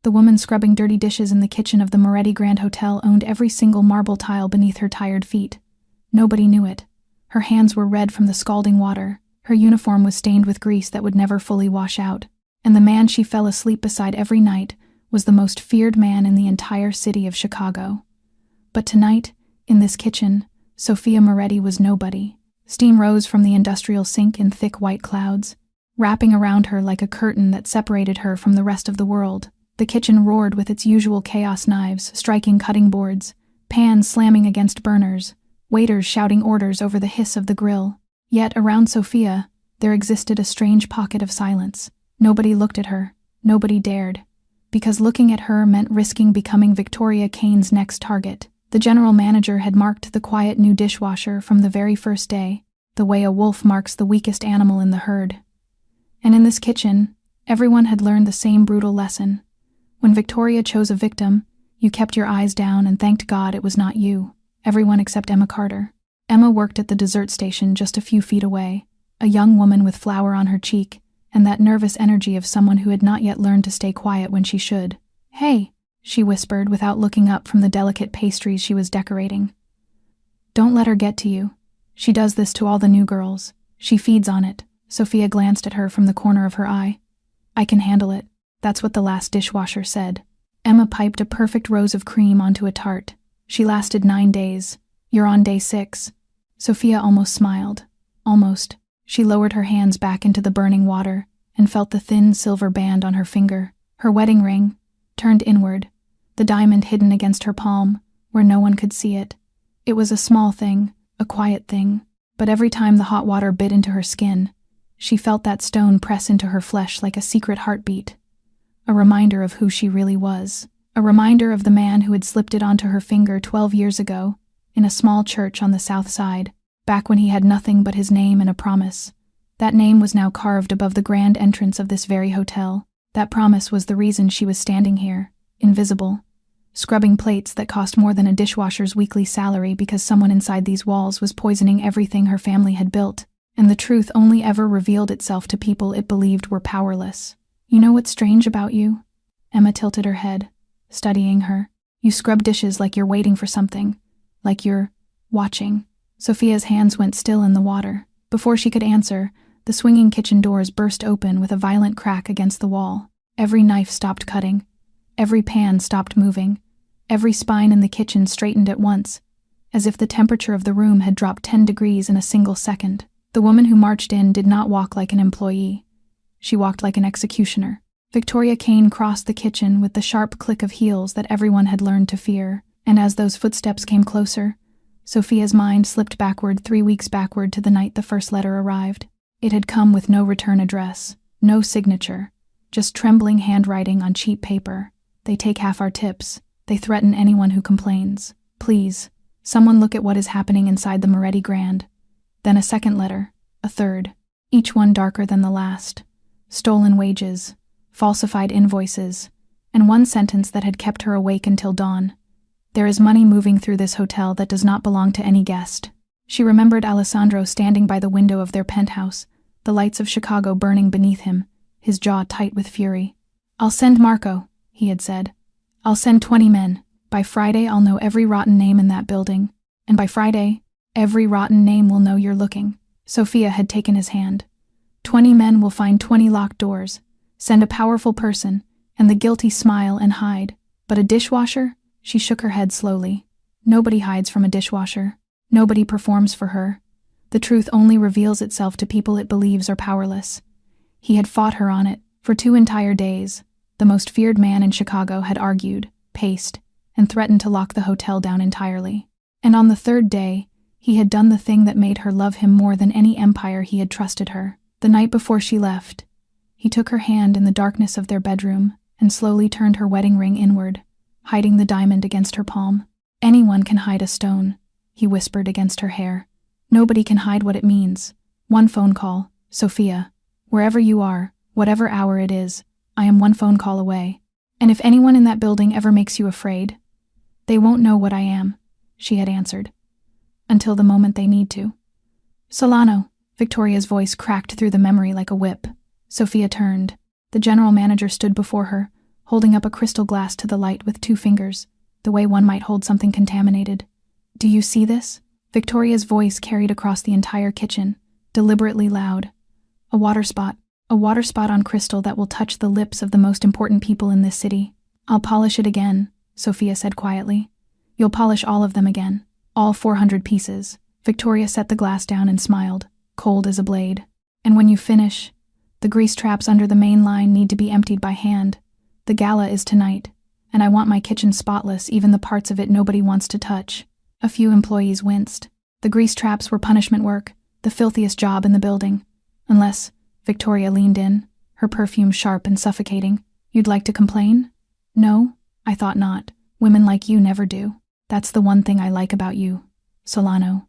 The woman scrubbing dirty dishes in the kitchen of the Moretti Grand Hotel owned every single marble tile beneath her tired feet. Nobody knew it. Her hands were red from the scalding water, her uniform was stained with grease that would never fully wash out, and the man she fell asleep beside every night was the most feared man in the entire city of Chicago. But tonight, in this kitchen, Sophia Moretti was nobody. Steam rose from the industrial sink in thick white clouds, wrapping around her like a curtain that separated her from the rest of the world. The kitchen roared with its usual chaos: knives striking cutting boards, pans slamming against burners, waiters shouting orders over the hiss of the grill. Yet around Sophia, there existed a strange pocket of silence. Nobody looked at her, nobody dared, because looking at her meant risking becoming Victoria Kane's next target. The general manager had marked the quiet new dishwasher from the very first day, the way a wolf marks the weakest animal in the herd. And in this kitchen, everyone had learned the same brutal lesson. When Victoria chose a victim, you kept your eyes down and thanked God it was not you. Everyone except Emma Carter. Emma worked at the dessert station just a few feet away, a young woman with flour on her cheek, and that nervous energy of someone who had not yet learned to stay quiet when she should. "Hey," she whispered without looking up from the delicate pastries she was decorating. "Don't let her get to you. She does this to all the new girls. She feeds on it." Sophia glanced at her from the corner of her eye. "I can handle it. That's what the last dishwasher said." Emma piped a perfect rose of cream onto a tart. "She lasted 9 days. You're on day 6. Sophia almost smiled. Almost. She lowered her hands back into the burning water and felt the thin silver band on her finger. Her wedding ring, turned inward, the diamond hidden against her palm, where no one could see it. It was a small thing, a quiet thing, but every time the hot water bit into her skin, she felt that stone press into her flesh like a secret heartbeat. A reminder of who she really was. A reminder of the man who had slipped it onto her finger 12 years ago, in a small church on the south side, back when he had nothing but his name and a promise. That name was now carved above the grand entrance of this very hotel. That promise was the reason she was standing here, invisible, scrubbing plates that cost more than a dishwasher's weekly salary because someone inside these walls was poisoning everything her family had built, and the truth only ever revealed itself to people it believed were powerless. "You know what's strange about you?" Emma tilted her head, studying her. "You scrub dishes like you're waiting for something, like you're watching." Sophia's hands went still in the water. Before she could answer, the swinging kitchen doors burst open with a violent crack against the wall. Every knife stopped cutting. Every pan stopped moving. Every spine in the kitchen straightened at once, as if the temperature of the room had dropped 10 degrees in a single second. The woman who marched in did not walk like an employee. She walked like an executioner. Victoria Kane crossed the kitchen with the sharp click of heels that everyone had learned to fear, and as those footsteps came closer, Sophia's mind slipped backward 3 weeks backward to the night the first letter arrived. It had come with no return address, no signature, just trembling handwriting on cheap paper. "They take half our tips. They threaten anyone who complains. Please, someone look at what is happening inside the Moretti Grand." Then a second letter, a third, each one darker than the last. Stolen wages, falsified invoices, and one sentence that had kept her awake until dawn. "There is money moving through this hotel that does not belong to any guest." She remembered Alessandro standing by the window of their penthouse, the lights of Chicago burning beneath him, his jaw tight with fury. "I'll send Marco," he had said. "I'll send 20 men. By Friday I'll know every rotten name in that building. And by Friday, every rotten name will know you're looking." Sophia had taken his hand. 20 men will find 20 locked doors, send a powerful person, and the guilty smile and hide. But a dishwasher? She shook her head slowly. Nobody hides from a dishwasher. Nobody performs for her. The truth only reveals itself to people it believes are powerless. He had fought her on it. For 2 entire days, the most feared man in Chicago had argued, paced, and threatened to lock the hotel down entirely. And on the 3rd day, he had done the thing that made her love him more than any empire he had trusted her. The night before she left, he took her hand in the darkness of their bedroom and slowly turned her wedding ring inward, hiding the diamond against her palm. "Anyone can hide a stone," he whispered against her hair. "Nobody can hide what it means. One phone call, Sophia. Wherever you are, whatever hour it is, I am one phone call away. And if anyone in that building ever makes you afraid, they won't know what I am," she had answered. "Until the moment they need to." "Solano," Victoria's voice cracked through the memory like a whip. Sophia turned. The general manager stood before her, holding up a crystal glass to the light with 2 fingers, the way one might hold something contaminated. "Do you see this?" Victoria's voice carried across the entire kitchen, deliberately loud. A water spot on crystal that will touch the lips of the most important people in this city. "I'll polish it again," Sophia said quietly. "You'll polish all of them again. All 400 pieces." Victoria set the glass down and smiled, cold as a blade. "And when you finish, the grease traps under the main line need to be emptied by hand. The gala is tonight, and I want my kitchen spotless, even the parts of it nobody wants to touch." A few employees winced. The grease traps were punishment work, the filthiest job in the building. "Unless," Victoria leaned in, her perfume sharp and suffocating, "you'd like to complain?" "No, I thought not. Women like you never do. That's the one thing I like about you, Solano.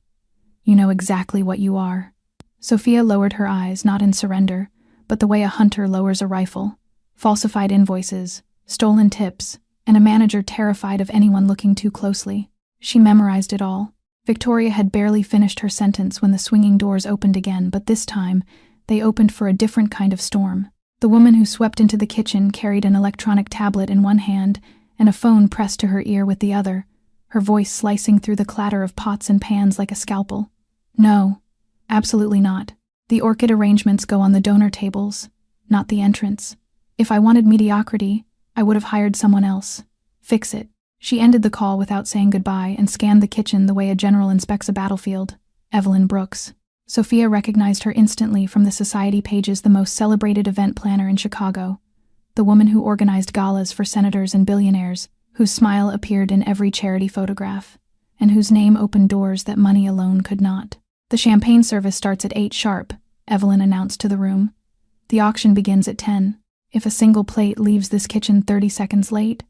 You know exactly what you are." Sophia lowered her eyes, not in surrender, but the way a hunter lowers a rifle. Falsified invoices, stolen tips, and a manager terrified of anyone looking too closely. She memorized it all. Victoria had barely finished her sentence when the swinging doors opened again, but this time, they opened for a different kind of storm. The woman who swept into the kitchen carried an electronic tablet in one hand and a phone pressed to her ear with the other, her voice slicing through the clatter of pots and pans like a scalpel. "No, absolutely not. The orchid arrangements go on the donor tables, not the entrance. If I wanted mediocrity, I would have hired someone else. Fix it." She ended the call without saying goodbye and scanned the kitchen the way a general inspects a battlefield. Evelyn Brooks. Sophia recognized her instantly from the society pages, the most celebrated event planner in Chicago. The woman who organized galas for senators and billionaires, whose smile appeared in every charity photograph, and whose name opened doors that money alone could not. "The champagne service starts at 8 sharp, Evelyn announced to the room. "The auction begins at 10. If a single plate leaves this kitchen 30 seconds late,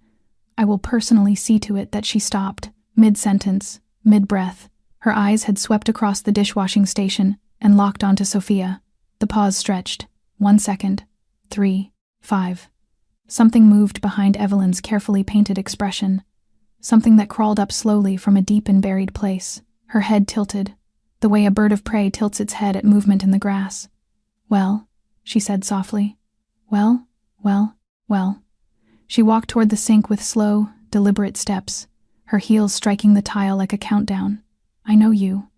I will personally see to it that." She stopped, mid-sentence, mid-breath. Her eyes had swept across the dishwashing station and locked onto Sophia. The pause stretched. 1 second. 3. 5. Something moved behind Evelyn's carefully painted expression. Something that crawled up slowly from a deep and buried place. Her head tilted, the way a bird of prey tilts its head at movement in the grass. "Well," she said softly. "Well. She walked toward the sink with slow, deliberate steps, her heels striking the tile like a countdown. "I know you."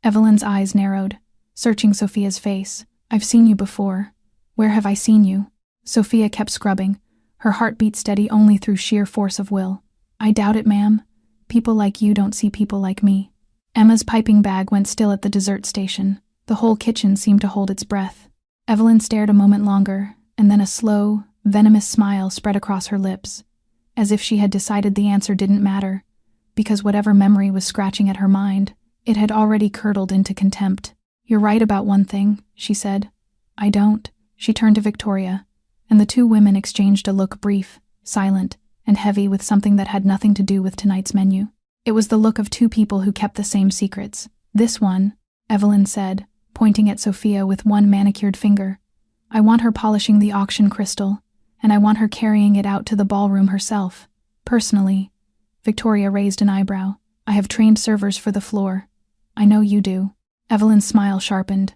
Evelyn's eyes narrowed, searching Sophia's face. "I've seen you before. Where have I seen you?" Sophia kept scrubbing, her heartbeat steady only through sheer force of will. "I doubt it, ma'am. People like you don't see people like me." Emma's piping bag went still at the dessert station. The whole kitchen seemed to hold its breath. Evelyn stared a moment longer, and then a slow, venomous smile spread across her lips, as if she had decided the answer didn't matter, because whatever memory was scratching at her mind, it had already curdled into contempt. "You're right about one thing," she said. "I don't." She turned to Victoria, and the 2 women exchanged a look, brief, silent, and heavy with something that had nothing to do with tonight's menu. It was the look of 2 people who kept the same secrets. "This one," Evelyn said, pointing at Sophia with one manicured finger. "I want her polishing the auction crystal, and I want her carrying it out to the ballroom herself. Personally." Victoria raised an eyebrow. "I have trained servers for the floor." "I know you do." Evelyn's smile sharpened.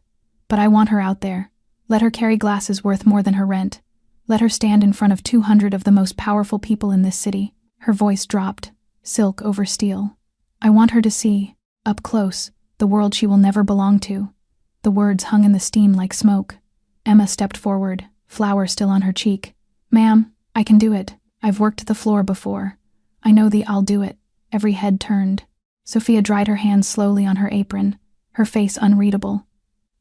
"But I want her out there. Let her carry glasses worth more than her rent. Let her stand in front of 200 of the most powerful people in this city." Her voice dropped, silk over steel. "I want her to see, up close, the world she will never belong to." The words hung in the steam like smoke. Emma stepped forward, flour still on her cheek. "Ma'am, I can do it. I've worked the floor before. I know I'll do it." Every head turned. Sophia dried her hands slowly on her apron, her face unreadable.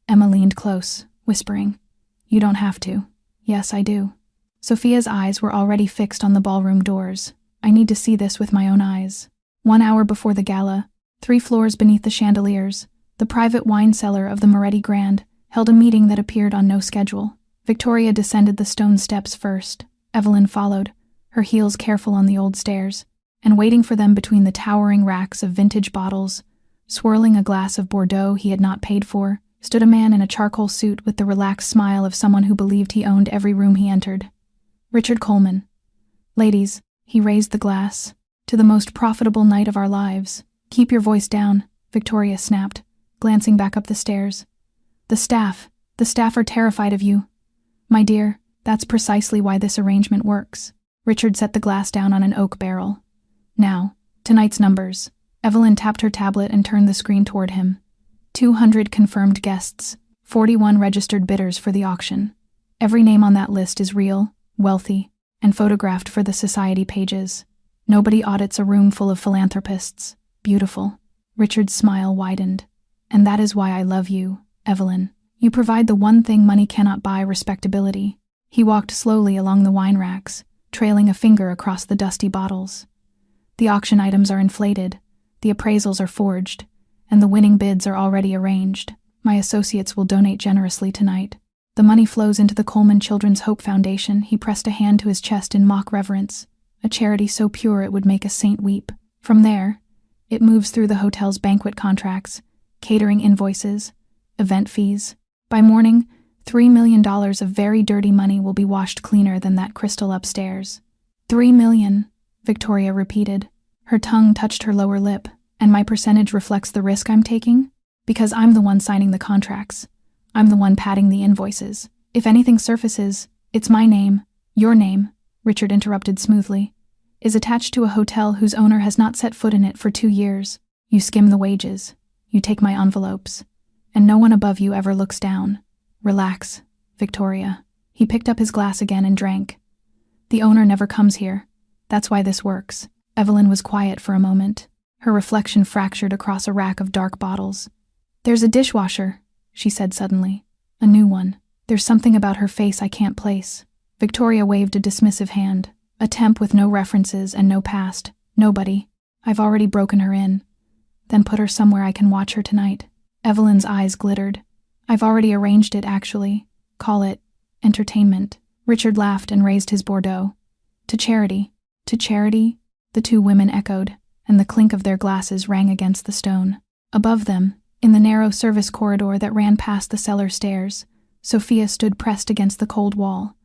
Emma leaned close, whispering, "You don't have to." "Yes, I do." Sophia's eyes were already fixed on the ballroom doors. "I need to see this with my own eyes." 1 hour before the gala, 3 floors beneath the chandeliers, the private wine cellar of the Moretti Grand held a meeting that appeared on no schedule. Victoria descended the stone steps first. Evelyn followed, her heels careful on the old stairs, and waiting for them between the towering racks of vintage bottles, swirling a glass of Bordeaux he had not paid for, stood a man in a charcoal suit with the relaxed smile of someone who believed he owned every room he entered. Richard Coleman. "Ladies," he raised the glass, "to the most profitable night of our lives." "Keep your voice down," Victoria snapped, glancing back up the stairs. The staff are terrified of you." "My dear, that's precisely why this arrangement works." Richard set the glass down on an oak barrel. Now, tonight's numbers. Evelyn tapped her tablet and turned the screen toward him. 200 confirmed guests, 41 registered bidders for the auction. Every name on that list is real, wealthy, and photographed for the society pages. Nobody audits a room full of philanthropists. Beautiful. Richard's smile widened. And that is why I love you, Evelyn. You provide the one thing money cannot buy: respectability. He walked slowly along the wine racks, trailing a finger across the dusty bottles. The auction items are inflated, the appraisals are forged, and the winning bids are already arranged. My associates will donate generously tonight. The money flows into the Coleman Children's Hope Foundation. He pressed a hand to his chest in mock reverence, a charity so pure it would make a saint weep. From there, it moves through the hotel's banquet contracts, catering invoices, event fees. By morning, $3 million of very dirty money will be washed cleaner than that crystal upstairs. $3 million, Victoria repeated. Her tongue touched her lower lip. And my percentage reflects the risk I'm taking? Because I'm the one signing the contracts. I'm the one padding the invoices. If anything surfaces, it's my name, your name, Richard interrupted smoothly, is attached to a hotel whose owner has not set foot in it for 2 years. You skim the wages. You take my envelopes. And no one above you ever looks down. Relax, Victoria. He picked up his glass again and drank. The owner never comes here. That's why this works. Evelyn was quiet for a moment. Her reflection fractured across a rack of dark bottles. There's a dishwasher, she said suddenly. A new one. There's something about her face I can't place. Victoria waved a dismissive hand. A temp with no references and no past. Nobody. I've already broken her in. Then put her somewhere I can watch her tonight. Evelyn's eyes glittered. I've already arranged it, actually. Call it entertainment. Richard laughed and raised his Bordeaux. To charity. To charity? The two women echoed, and the clink of their glasses rang against the stone. Above them, in the narrow service corridor that ran past the cellar stairs, Sophia stood pressed against the cold wall,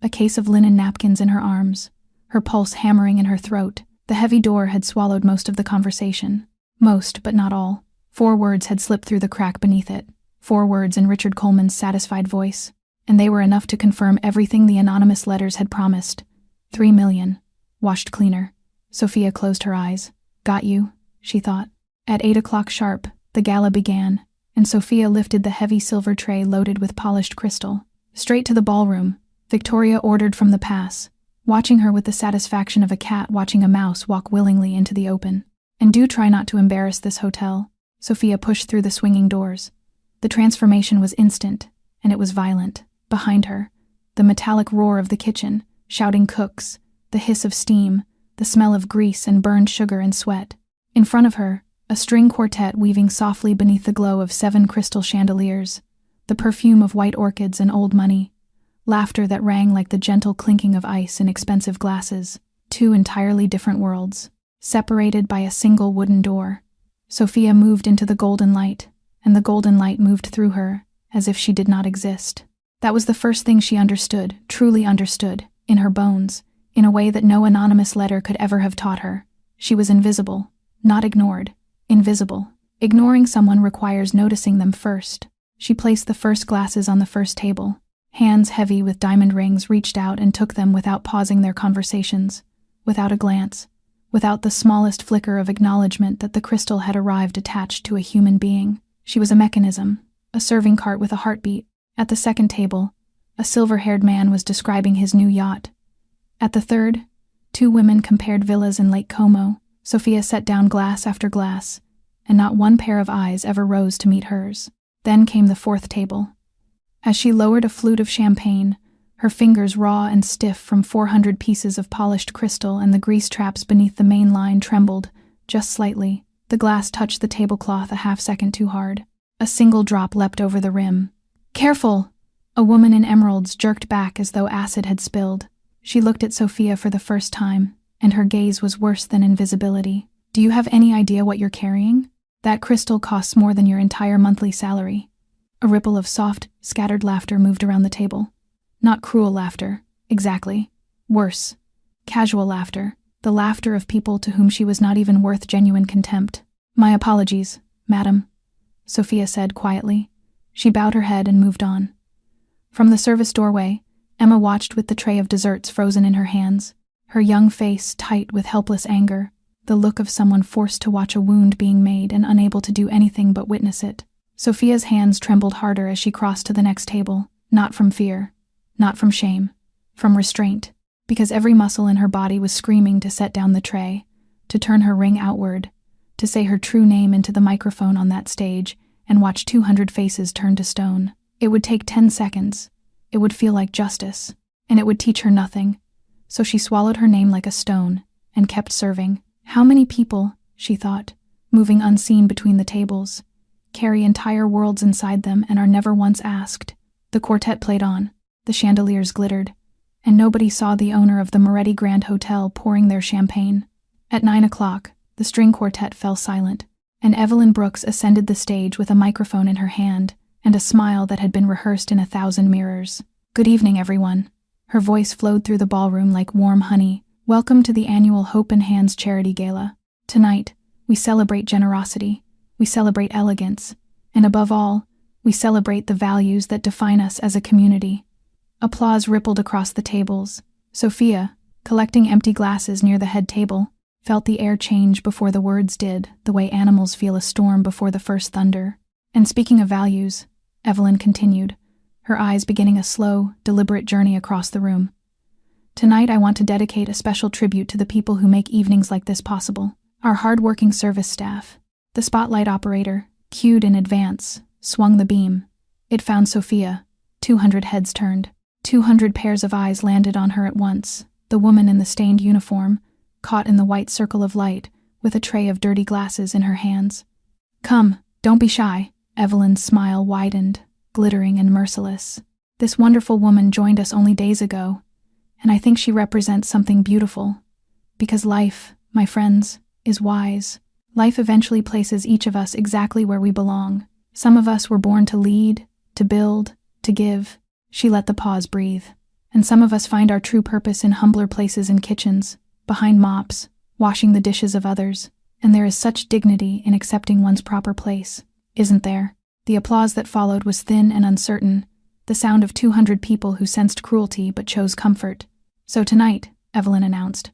a case of linen napkins in her arms, her pulse hammering in her throat. The heavy door had swallowed most of the conversation. Most, but not all. 4 words had slipped through the crack beneath it. 4 words in Richard Coleman's satisfied voice, and they were enough to confirm everything the anonymous letters had promised. 3 million. Washed cleaner. Sophia closed her eyes. Got you, she thought. At 8 o'clock sharp, the gala began, and Sophia lifted the heavy silver tray loaded with polished crystal. Straight to the ballroom, Victoria ordered from the pass, watching her with the satisfaction of a cat watching a mouse walk willingly into the open. And do try not to embarrass this hotel. Sophia pushed through the swinging doors. The transformation was instant, and it was violent. Behind her, the metallic roar of the kitchen, shouting cooks, the hiss of steam, the smell of grease and burned sugar and sweat. In front of her, a string quartet weaving softly beneath the glow of 7 crystal chandeliers, the perfume of white orchids and old money, laughter that rang like the gentle clinking of ice in expensive glasses. 2 entirely different worlds, separated by a single wooden door. Sophia moved into the golden light, and the golden light moved through her, as if she did not exist. That was the first thing she understood, truly understood, in her bones, in a way that no anonymous letter could ever have taught her. She was invisible, not ignored. Invisible. Ignoring someone requires noticing them first. She placed the first glasses on the first table. Hands heavy with diamond rings reached out and took them without pausing their conversations, without a glance, without the smallest flicker of acknowledgement that the crystal had arrived attached to a human being. She was a mechanism, a serving cart with a heartbeat. At the second table, a silver-haired man was describing his new yacht. At the third, 2 women compared villas in Lake Como. Sophia set down glass after glass, and not one pair of eyes ever rose to meet hers. Then came the 4th table. As she lowered a flute of champagne, her fingers raw and stiff from 400 pieces of polished crystal and the grease traps beneath the main line trembled, just slightly. The glass touched the tablecloth a half-second too hard. A single drop leapt over the rim. Careful! A woman in emeralds jerked back as though acid had spilled. She looked at Sophia for the first time, and her gaze was worse than invisibility. Do you have any idea what you're carrying? That crystal costs more than your entire monthly salary. A ripple of soft, scattered laughter moved around the table. Not cruel laughter, exactly. Worse. Casual laughter, the laughter of people to whom she was not even worth genuine contempt. My apologies, madam, Sophia said quietly. She bowed her head and moved on. From the service doorway, Emma watched with the tray of desserts frozen in her hands. her young face tight with helpless anger, the look of someone forced to watch a wound being made and unable to do anything but witness it. Sophia's hands trembled harder as she crossed to the next table, not from fear, not from shame, from restraint, because every muscle in her body was screaming to set down the tray, to turn her ring outward, to say her true name into the microphone on that stage and watch 200 faces turn to stone. It would take 10 seconds. It would feel like justice, and it would teach her nothing. So she swallowed her name like a stone and kept serving. How many people, she thought, moving unseen between the tables, carry entire worlds inside them and are never once asked? The quartet played on, the chandeliers glittered, and nobody saw the owner of the Moretti Grand Hotel pouring their champagne. At 9 o'clock, the string quartet fell silent, and Evelyn Brooks ascended the stage with a microphone in her hand and a smile that had been rehearsed in 1,000 mirrors. "Good evening, everyone." Her voice flowed through the ballroom like warm honey. "Welcome to the annual Hope and Hands Charity Gala. Tonight, we celebrate generosity, we celebrate elegance, and above all, we celebrate the values that define us as a community." Applause rippled across the tables. Sophia, collecting empty glasses near the head table, felt the air change before the words did, the way animals feel a storm before the first thunder. "And speaking of values," Evelyn continued, her eyes beginning a slow, deliberate journey across the room. "Tonight I want to dedicate a special tribute to the people who make evenings like this possible. Our hard-working service staff." The spotlight operator, cued in advance, swung the beam. It found Sophia. 200 heads turned. 200 pairs of eyes landed on her at once. The woman in the stained uniform, caught in the white circle of light, with a tray of dirty glasses in her hands. "Come, don't be shy." Evelyn's smile widened, glittering and merciless. "This wonderful woman joined us only days ago, and I think she represents something beautiful. Because life, my friends, is wise. Life eventually places each of us exactly where we belong. Some of us were born to lead, to build, to give." She let the pause breathe. "And some of us find our true purpose in humbler places in kitchens, behind mops, washing the dishes of others. And there is such dignity in accepting one's proper place, isn't there?" The applause that followed was thin and uncertain, the sound of 200 people who sensed cruelty but chose comfort. "So tonight," Evelyn announced,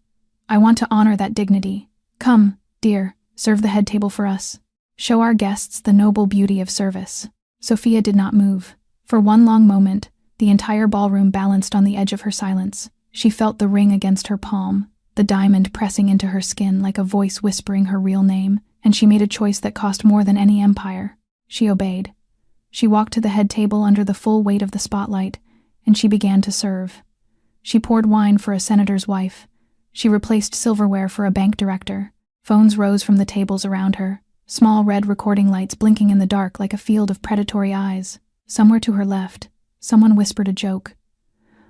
"I want to honor that dignity. Come, dear, serve the head table for us. Show our guests the noble beauty of service." Sophia did not move. For one long moment, the entire ballroom balanced on the edge of her silence. She felt the ring against her palm, the diamond pressing into her skin like a voice whispering her real name, and she made a choice that cost more than any empire. She obeyed. She walked to the head table under the full weight of the spotlight, and she began to serve. She poured wine for a senator's wife. She replaced silverware for a bank director. Phones rose from the tables around her, small red recording lights blinking in the dark like a field of predatory eyes. Somewhere to her left, someone whispered a joke.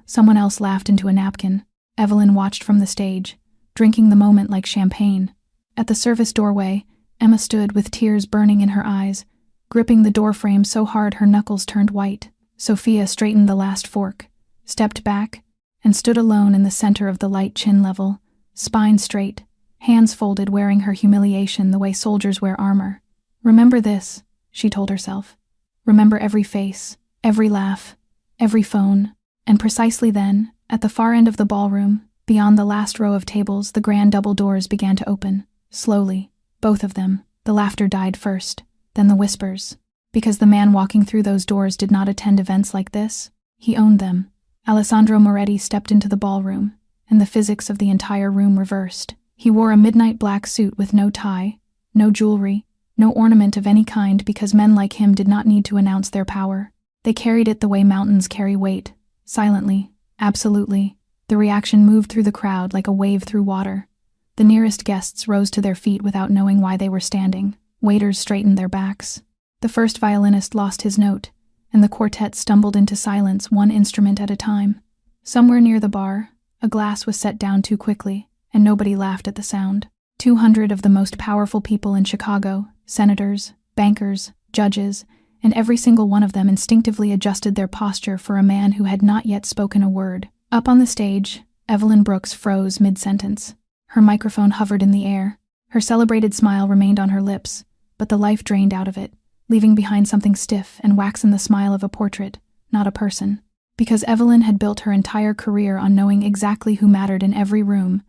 Someone else laughed into a napkin. Evelyn watched from the stage, drinking the moment like champagne. At the service doorway, Emma stood with tears burning in her eyes, gripping the doorframe so hard her knuckles turned white. Sophia straightened the last fork, stepped back, and stood alone in the center of the light chin level, spine straight, hands folded, wearing her humiliation the way soldiers wear armor. "Remember this," she told herself. "Remember every face, every laugh, every phone." And precisely then, at the far end of the ballroom, beyond the last row of tables, the grand double doors began to open. Slowly, both of them. The laughter died first, then the whispers. Because the man walking through those doors did not attend events like this. He owned them. Alessandro Moretti stepped into the ballroom, and the physics of the entire room reversed. He wore a midnight black suit with no tie, no jewelry, no ornament of any kind, because men like him did not need to announce their power. They carried it the way mountains carry weight, silently, absolutely. The reaction moved through the crowd like a wave through water. The nearest guests rose to their feet without knowing why they were standing. Waiters straightened their backs. The first violinist lost his note, and the quartet stumbled into silence, one instrument at a time. Somewhere near the bar, a glass was set down too quickly, and nobody laughed at the sound. 200 of the most powerful people in Chicago, senators, bankers, judges, and every single one of them instinctively adjusted their posture for a man who had not yet spoken a word. Up on the stage, Evelyn Brooks froze mid-sentence. Her microphone hovered in the air. Her celebrated smile remained on her lips, but the life drained out of it, leaving behind something stiff and waxen, the smile of a portrait, not a person. Because Evelyn had built her entire career on knowing exactly who mattered in every room,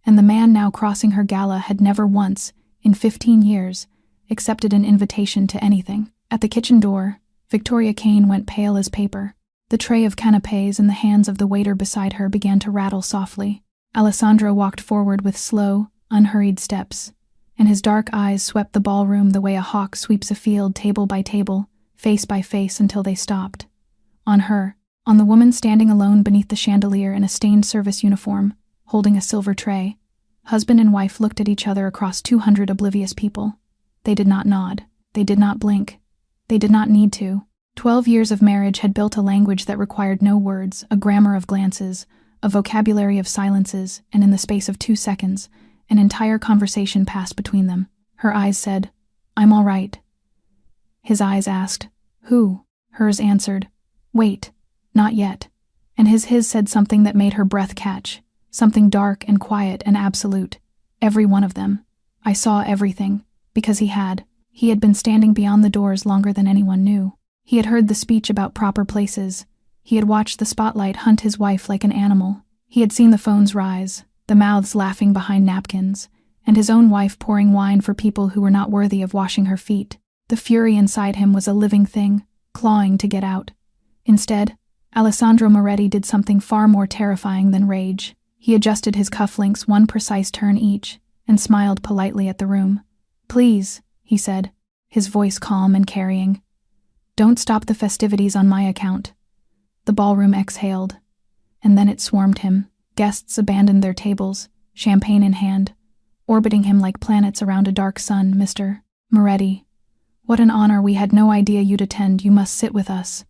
and the man now crossing her gala had never once, in 15 years, accepted an invitation to anything. At the kitchen door, Victoria Kane went pale as paper. The tray of canapés in the hands of the waiter beside her began to rattle softly. Alessandro walked forward with slow, unhurried steps, and his dark eyes swept the ballroom the way a hawk sweeps a field table by table, face by face until they stopped. On her, on the woman standing alone beneath the chandelier in a stained service uniform, holding a silver tray, husband and wife looked at each other across 200 oblivious people. They did not nod. They did not blink. They did not need to. 12 years of marriage had built a language that required no words, a grammar of glances, a vocabulary of silences, and in the space of 2 seconds, an entire conversation passed between them. Her eyes said, "I'm all right." His eyes asked, "Who?" Hers answered, "Wait, not yet." And his said something that made her breath catch, something dark and quiet and absolute. Every one of them. I saw everything, because he had been standing beyond the doors longer than anyone knew. He had heard the speech about proper places. He had watched the spotlight hunt his wife like an animal. He had seen the phones rise, the mouths laughing behind napkins, and his own wife pouring wine for people who were not worthy of washing her feet. The fury inside him was a living thing, clawing to get out. Instead, Alessandro Moretti did something far more terrifying than rage. He adjusted his cufflinks one precise turn each, and smiled politely at the room. "Please," he said, his voice calm and carrying. "Don't stop the festivities on my account." The ballroom exhaled, and then it swarmed him. Guests abandoned their tables, champagne in hand, orbiting him like planets around a dark sun. "Mr. Moretti, what an honor. We had no idea you'd attend. You must sit with us."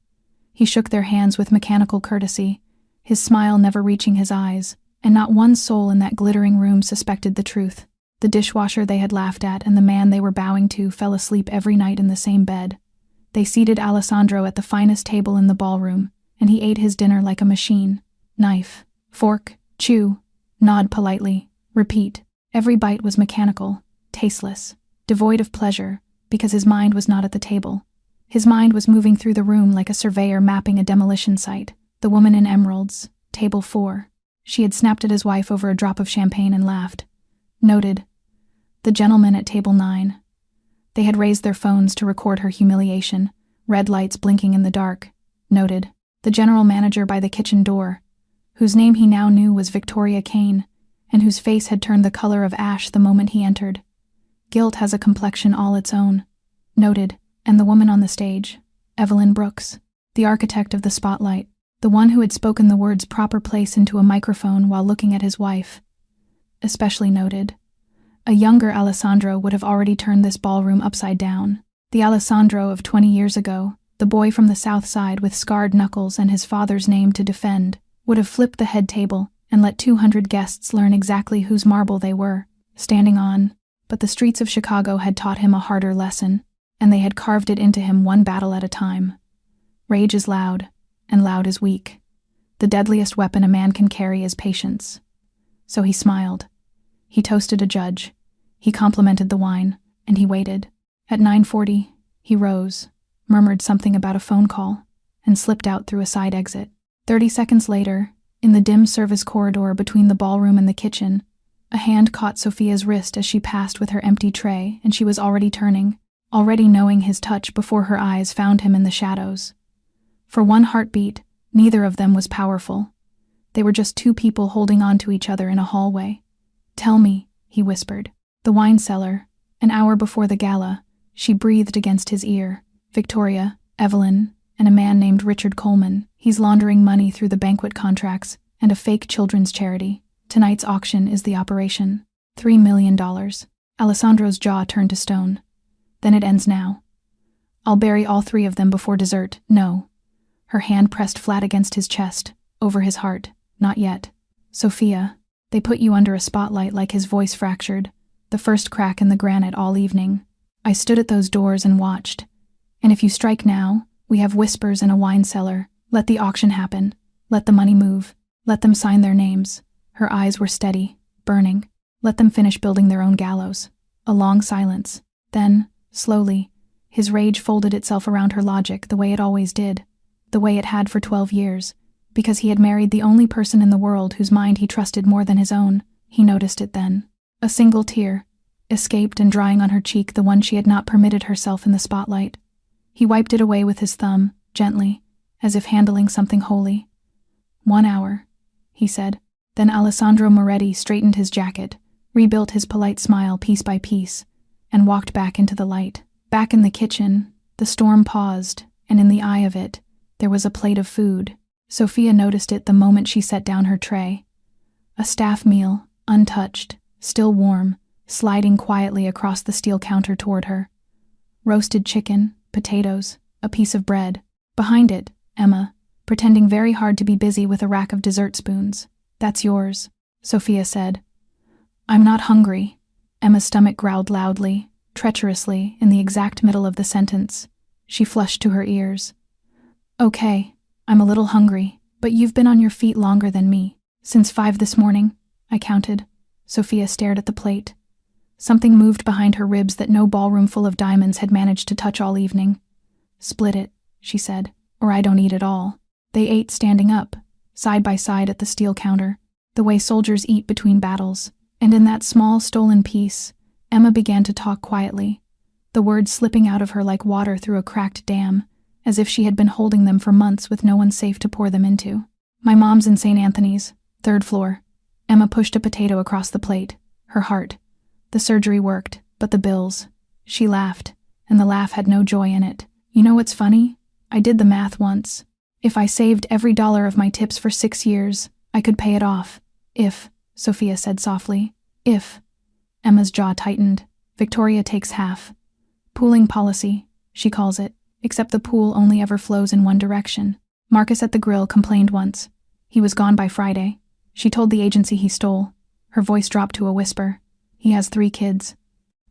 He shook their hands with mechanical courtesy, his smile never reaching his eyes, and not one soul in that glittering room suspected the truth. The dishwasher they had laughed at and the man they were bowing to fell asleep every night in the same bed. They seated Alessandro at the finest table in the ballroom, and he ate his dinner like a machine. Knife, fork, chew, nod politely, repeat. Every bite was mechanical, tasteless, devoid of pleasure, because his mind was not at the table. His mind was moving through the room like a surveyor mapping a demolition site. The woman in emeralds, table 4. She had snapped at his wife over a drop of champagne and laughed. Noted. The gentleman at table 9. They had raised their phones to record her humiliation, red lights blinking in the dark. Noted. The general manager by the kitchen door, whose name he now knew was Victoria Kane, and whose face had turned the color of ash the moment he entered. Guilt has a complexion all its own. Noted. And the woman on the stage, Evelyn Brooks, the architect of the spotlight, the one who had spoken the words "proper place" into a microphone while looking at his wife. Especially noted. A younger Alessandro would have already turned this ballroom upside down. The Alessandro of 20 years ago, the boy from the South Side with scarred knuckles and his father's name to defend, would have flipped the head table and let 200 guests learn exactly whose marble they were standing on. But the streets of Chicago had taught him a harder lesson, and they had carved it into him one battle at a time. Rage is loud, and loud is weak. The deadliest weapon a man can carry is patience. So he smiled. He toasted a judge. He complimented the wine, and he waited. At 9:40, he rose, murmured something about a phone call, and slipped out through a side exit. 30 seconds later, in the dim service corridor between the ballroom and the kitchen, a hand caught Sophia's wrist as she passed with her empty tray, and she was already turning, already knowing his touch before her eyes found him in the shadows. For one heartbeat, neither of them was powerful. They were just two people holding on to each other in a hallway. "Tell me," he whispered. The wine cellar, an hour before the gala, she breathed against his ear. "Victoria, Evelyn, and a man named Richard Coleman. He's laundering money through the banquet contracts and a fake children's charity. Tonight's auction is the operation. $3 million. Alessandro's jaw turned to stone. "Then it ends now. I'll bury all 3 of them before dessert." "No." Her hand pressed flat against his chest, over his heart. "Not yet. Sophia, they put you under a spotlight." Like his voice fractured, the first crack in the granite all evening. "I stood at those doors and watched. And if you strike now, we have whispers in a wine cellar. Let the auction happen. Let the money move. Let them sign their names." Her eyes were steady, burning. "Let them finish building their own gallows." A long silence. Then, slowly, his rage folded itself around her logic the way it always did, the way it had for 12 years. Because he had married the only person in the world whose mind he trusted more than his own. He noticed it then. A single tear escaped, and drying on her cheek, the one she had not permitted herself in the spotlight. He wiped it away with his thumb, gently, as if handling something holy. 1 hour, he said. Then Alessandro Moretti straightened his jacket, rebuilt his polite smile piece by piece, and walked back into the light. Back in the kitchen, the storm paused, and in the eye of it, there was a plate of food. Sophia noticed it the moment she set down her tray. A staff meal, untouched, still warm, sliding quietly across the steel counter toward her. Roasted chicken, potatoes, a piece of bread. Behind it, Emma, pretending very hard to be busy with a rack of dessert spoons. "That's yours," Sophia said. "I'm not hungry." Emma's stomach growled loudly, treacherously, in the exact middle of the sentence. She flushed to her ears. "Okay, I'm a little hungry, but you've been on your feet longer than me. Since 5 this morning, I counted." Sophia stared at the plate. Something moved behind her ribs that no ballroom full of diamonds had managed to touch all evening. "Split it," she said, "or I don't eat at all." They ate standing up, side by side at the steel counter, the way soldiers eat between battles, and in that small stolen piece, Emma began to talk quietly, the words slipping out of her like water through a cracked dam, as if she had been holding them for months with no one safe to pour them into. "My mom's in St. Anthony's, 3rd floor. Emma pushed a potato across the plate, her heart. "The surgery worked, but the bills." She laughed, and the laugh had no joy in it. "You know what's funny? I did the math once. If I saved every dollar of my tips for 6 years, I could pay it off. If," Sophia said softly, "if." Emma's jaw tightened. "Victoria takes half. Pooling policy, she calls it, except the pool only ever flows in one direction. Marcus at the grill complained once. He was gone by Friday. She told the agency he stole." Her voice dropped to a whisper. "He has 3 kids."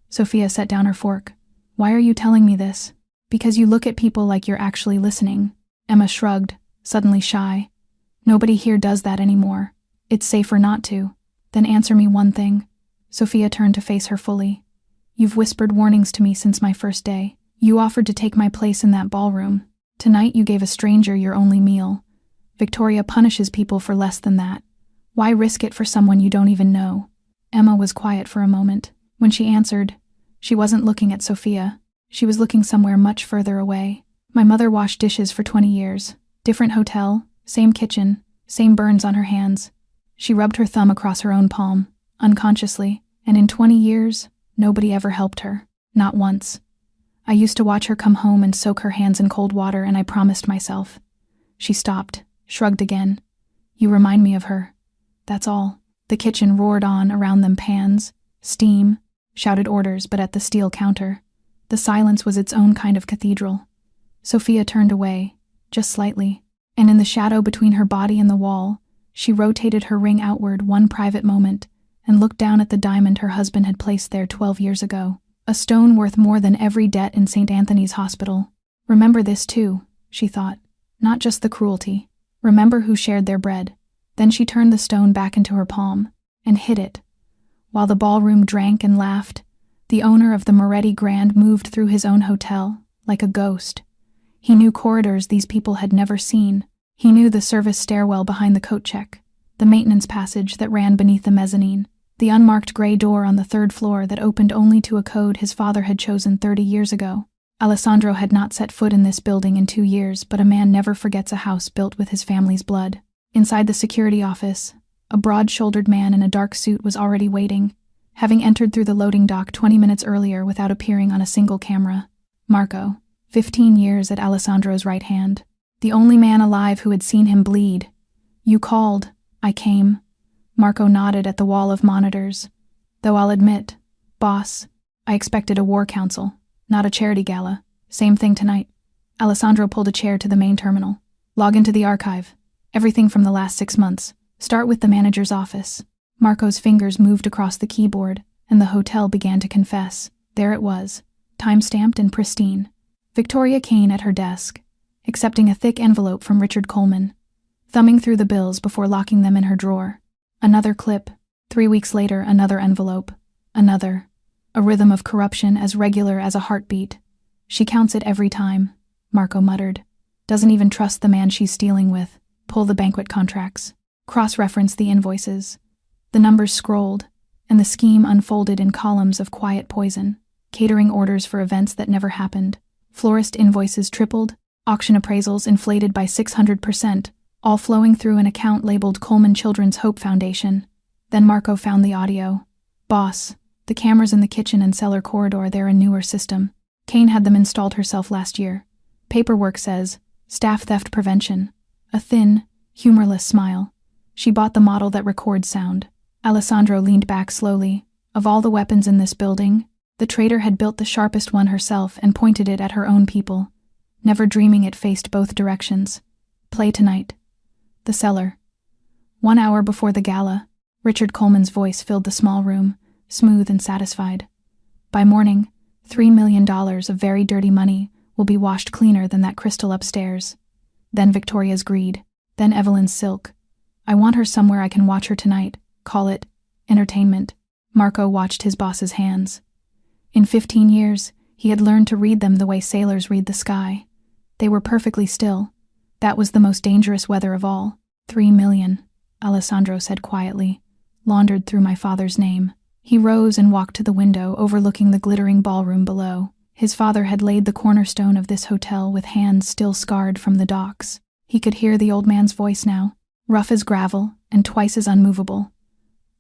Sophia set down her fork. "Why are you telling me this?" "Because you look at people like you're actually listening." Emma shrugged, suddenly shy. "Nobody here does that anymore. It's safer not to." "Then answer me one thing." Sophia turned to face her fully. "You've whispered warnings to me since my first day. You offered to take my place in that ballroom. Tonight you gave a stranger your only meal. Victoria punishes people for less than that. Why risk it for someone you don't even know?" Emma was quiet for a moment. When she answered, she wasn't looking at Sophia. She was looking somewhere much further away. "My mother washed dishes for 20 years. Different hotel, same kitchen, same burns on her hands." She rubbed her thumb across her own palm, unconsciously, and in 20 years, nobody ever helped her. Not once. "I used to watch her come home and soak her hands in cold water, and I promised myself." She stopped, shrugged again. "You remind me of her. That's all." The kitchen roared on, around them pans, steam, shouted orders, but at the steel counter, the silence was its own kind of cathedral. Sophia turned away, just slightly, and in the shadow between her body and the wall, she rotated her ring outward one private moment and looked down at the diamond her husband had placed there 12 years ago, a stone worth more than every debt in St. Anthony's Hospital. "Remember this too," she thought, "not just the cruelty. Remember who shared their bread." Then she turned the stone back into her palm and hid it. While the ballroom drank and laughed, the owner of the Moretti Grand moved through his own hotel, like a ghost. He knew corridors these people had never seen. He knew the service stairwell behind the coat check, the maintenance passage that ran beneath the mezzanine, the unmarked gray door on the 3rd floor that opened only to a code his father had chosen 30 years ago. Alessandro had not set foot in this building in 2 years, but a man never forgets a house built with his family's blood. Inside the security office, a broad-shouldered man in a dark suit was already waiting, having entered through the loading dock 20 minutes earlier without appearing on a single camera. Marco, 15 years at Alessandro's right hand, the only man alive who had seen him bleed. "You called. I came." Marco nodded at the wall of monitors. "Though I'll admit, boss, I expected a war council, not a charity gala. Same thing tonight." Alessandro pulled a chair to the main terminal. "Log into the archive. Everything from the last 6 months. Start with the manager's office." Marco's fingers moved across the keyboard, and the hotel began to confess. There it was, time-stamped and pristine. Victoria Kane at her desk, accepting a thick envelope from Richard Coleman, thumbing through the bills before locking them in her drawer. Another clip. 3 weeks later, another envelope. Another. A rhythm of corruption as regular as a heartbeat. "She counts it every time," Marco muttered. "Doesn't even trust the man she's stealing with. pull the banquet contracts, cross-reference the invoices. The numbers scrolled, and the scheme unfolded in columns of quiet poison. Catering orders for events that never happened. Florist invoices tripled, auction appraisals inflated by 600%, all flowing through an account labeled Coleman Children's Hope Foundation. Then Marco found the audio. "Boss, the cameras in the kitchen and cellar corridor, they're a newer system. Kane had them installed herself last year. Paperwork says, staff theft prevention." A thin, humorless smile. She bought the model that records sound. Alessandro leaned back slowly. Of all the weapons in this building, the traitor had built the sharpest one herself and pointed it at her own people, never dreaming it faced both directions. "Play tonight." The cellar. 1 hour before the gala, Richard Coleman's voice filled the small room, smooth and satisfied. By morning, $3 million of very dirty money will be washed cleaner than that crystal upstairs. Then Victoria's greed, then Evelyn's silk. "I want her somewhere I can watch her tonight. Call it entertainment." Marco watched his boss's hands. In 15 years, he had learned to read them the way sailors read the sky. They were perfectly still. That was the most dangerous weather of all. $3 million, Alessandro said quietly, laundered through my father's name. He rose and walked to the window overlooking the glittering ballroom below. His father had laid the cornerstone of this hotel with hands still scarred from the docks. He could hear the old man's voice now, rough as gravel and twice as unmovable.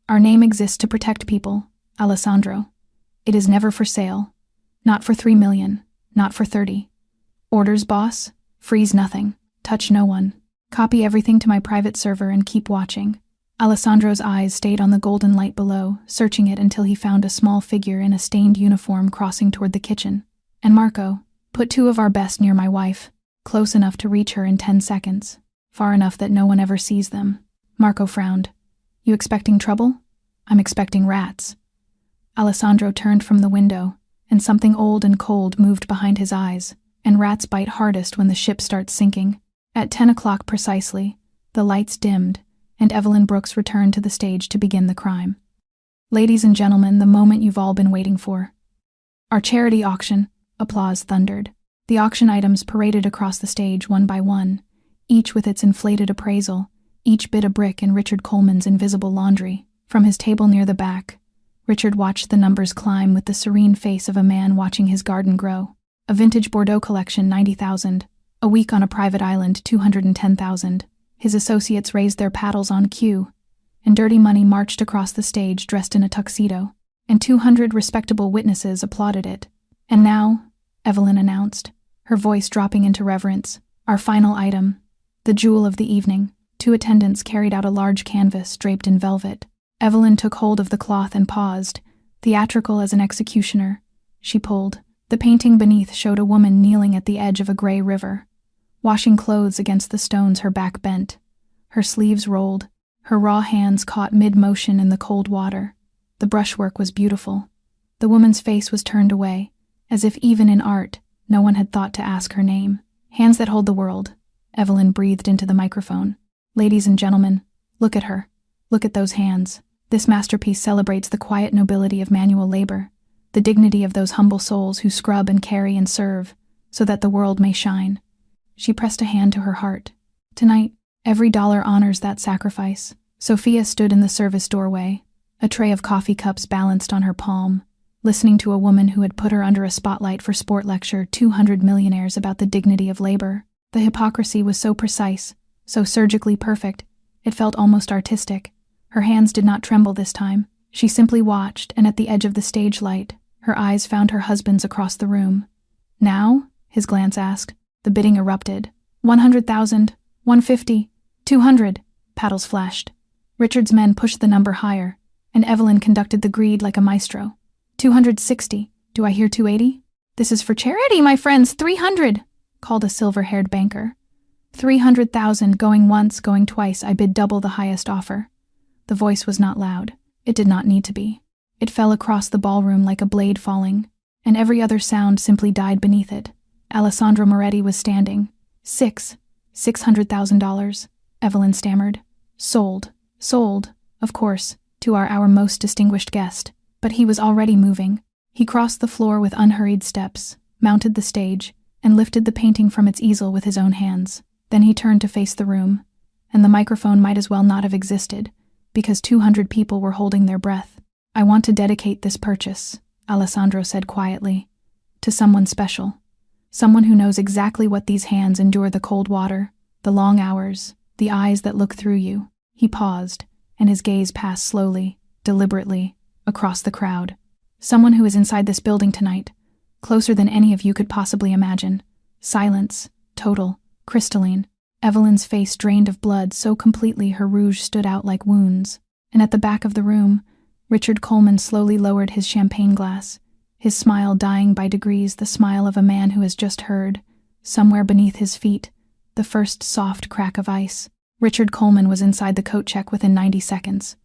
"Our name exists to protect people, Alessandro. It is never for sale. Not for 3 million, not for 30. Orders, boss? Freeze nothing. Touch no one. Copy everything to my private server and keep watching." Alessandro's eyes stayed on the golden light below, searching it until he found a small figure in a stained uniform crossing toward the kitchen. "And Marco, put 2 of our best near my wife, close enough to reach her in 10 seconds, far enough that no one ever sees them." Marco frowned. "You expecting trouble?" "I'm expecting rats." Alessandro turned from the window, and something old and cold moved behind his eyes, and rats bite hardest when the ship starts sinking. At 10 o'clock precisely, the lights dimmed, and Evelyn Brooks returned to the stage to begin the crime. "Ladies and gentlemen, the moment you've all been waiting for. Our charity auction," applause thundered. The auction items paraded across the stage one by one, each with its inflated appraisal, each bit a brick in Richard Coleman's invisible laundry. From his table near the back, Richard watched the numbers climb with the serene face of a man watching his garden grow. A vintage Bordeaux collection, 90,000. A week on a private island, 210,000. His associates raised their paddles on cue, and Dirty Money marched across the stage dressed in a tuxedo, and 200 respectable witnesses applauded it. "And now," Evelyn announced, her voice dropping into reverence, "our final item, the jewel of the evening." 2 attendants carried out a large canvas draped in velvet. Evelyn took hold of the cloth and paused, theatrical as an executioner. She pulled. The painting beneath showed a woman kneeling at the edge of a gray river, washing clothes against the stones, her back bent, her sleeves rolled, her raw hands caught mid-motion in the cold water. The brushwork was beautiful. The woman's face was turned away, as if even in art, no one had thought to ask her name. "Hands that hold the world," Evelyn breathed into the microphone. "Ladies and gentlemen, look at her. Look at those hands. This masterpiece celebrates the quiet nobility of manual labor, the dignity of those humble souls who scrub and carry and serve, so that the world may shine." She pressed a hand to her heart. Tonight, every dollar honors that sacrifice. Sophia stood in the service doorway, a tray of coffee cups balanced on her palm, listening to a woman who had put her under a spotlight for sport lecture 200 millionaires about the dignity of labor. The hypocrisy was so precise, so surgically perfect, it felt almost artistic. Her hands did not tremble this time. She simply watched, and at the edge of the stage light, her eyes found her husband's across the room. "Now?" his glance asked. The bidding erupted. 100,000, 150, 200, paddles flashed. Richard's men pushed the number higher, and Evelyn conducted the greed like a maestro. 260, do I hear 280? "This is for charity, my friends, 300, called a silver-haired banker. 300,000, going once, going twice, I bid double the highest offer. The voice was not loud. It did not need to be. It fell across the ballroom like a blade falling, and every other sound simply died beneath it. Alessandro Moretti was standing. $600,000, Evelyn stammered. Sold, of course, to our most distinguished guest. But he was already moving. He crossed the floor with unhurried steps, mounted the stage, and lifted the painting from its easel with his own hands. Then he turned to face the room. and the microphone might as well not have existed, because 200 people were holding their breath. "I want to dedicate this purchase," Alessandro said quietly, "to someone special. Someone who knows exactly what these hands endure: the cold water, the long hours, the eyes that look through you." He paused, and his gaze passed slowly, deliberately, across the crowd. "Someone who is inside this building tonight, closer than any of you could possibly imagine. Silence, total, crystalline." Evelyn's face drained of blood so completely her rouge stood out like wounds. And at the back of the room, Richard Coleman slowly lowered his champagne glass, his smile dying by degrees, the smile of a man who has just heard, somewhere beneath his feet, the first soft crack of ice. Richard Coleman was inside the coat check within 90 seconds.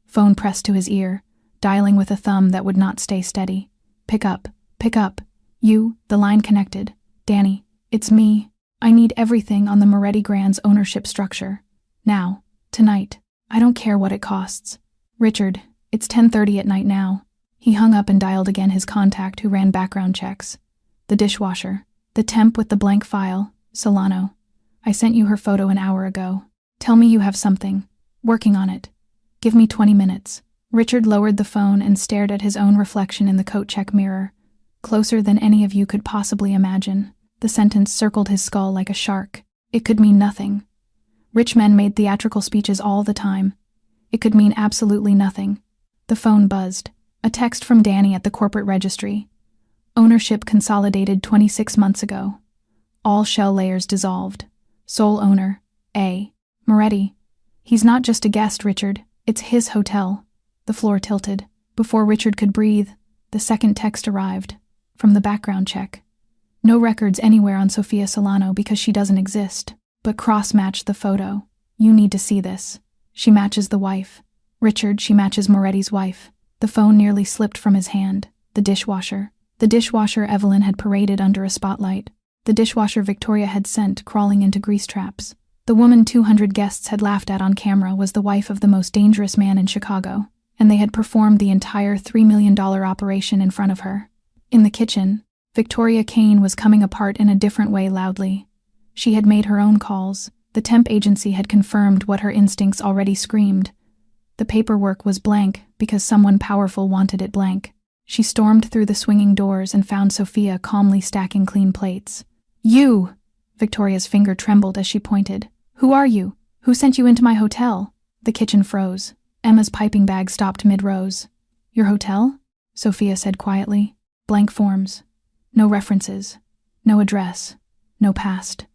Phone pressed to his ear, dialing with a thumb that would not stay steady. Pick up. You," the line connected. "Danny, it's me. I need everything on the Moretti Grand's ownership structure. Now. Tonight. I don't care what it costs." "Richard, it's 10:30 at night now." He hung up and dialed again his contact who ran background checks. "The dishwasher. The temp with the blank file, Solano. I sent you her photo an hour ago. Tell me you have something. Working on it. Give me 20 minutes. Richard lowered the phone and stared at his own reflection in the coat check mirror. "Closer than any of you could possibly imagine." The sentence circled his skull like a shark. It could mean nothing. Rich men made theatrical speeches all the time. It could mean absolutely nothing. The phone buzzed. A text from Danny at the corporate registry. "Ownership consolidated 26 months ago. All shell layers dissolved. Sole owner, A. Moretti. He's not just a guest, Richard. It's his hotel." The floor tilted. Before Richard could breathe, the second text arrived. From the background check. "No records anywhere on Sophia Solano because she doesn't exist. But cross-match the photo. You need to see this. She matches the wife. Richard, she matches Moretti's wife." The phone nearly slipped from his hand. The dishwasher. The dishwasher Evelyn had paraded under a spotlight. The dishwasher Victoria had sent crawling into grease traps. The woman 200 guests had laughed at on camera was the wife of the most dangerous man in Chicago, and they had performed the entire $3 million operation in front of her. In the kitchen, Victoria Kane was coming apart in a different way loudly. She had made her own calls. The temp agency had confirmed what her instincts already screamed. The paperwork was blank because someone powerful wanted it blank. She stormed through the swinging doors and found Sophia calmly stacking clean plates. "You!" Victoria's finger trembled as she pointed. "Who are you? Who sent you into my hotel?" The kitchen froze. Emma's piping bag stopped mid-rose. "Your hotel?" Sophia said quietly. "Blank forms. No references. No address. No past."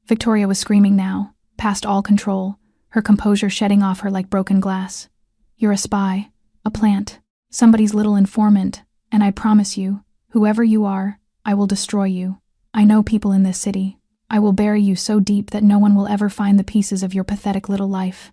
Victoria was screaming now, past all control, her composure shedding off her like broken glass. "You're a spy, a plant, somebody's little informant, and I promise you, whoever you are, I will destroy you. I know people in this city. I will bury you so deep that no one will ever find the pieces of your pathetic little life."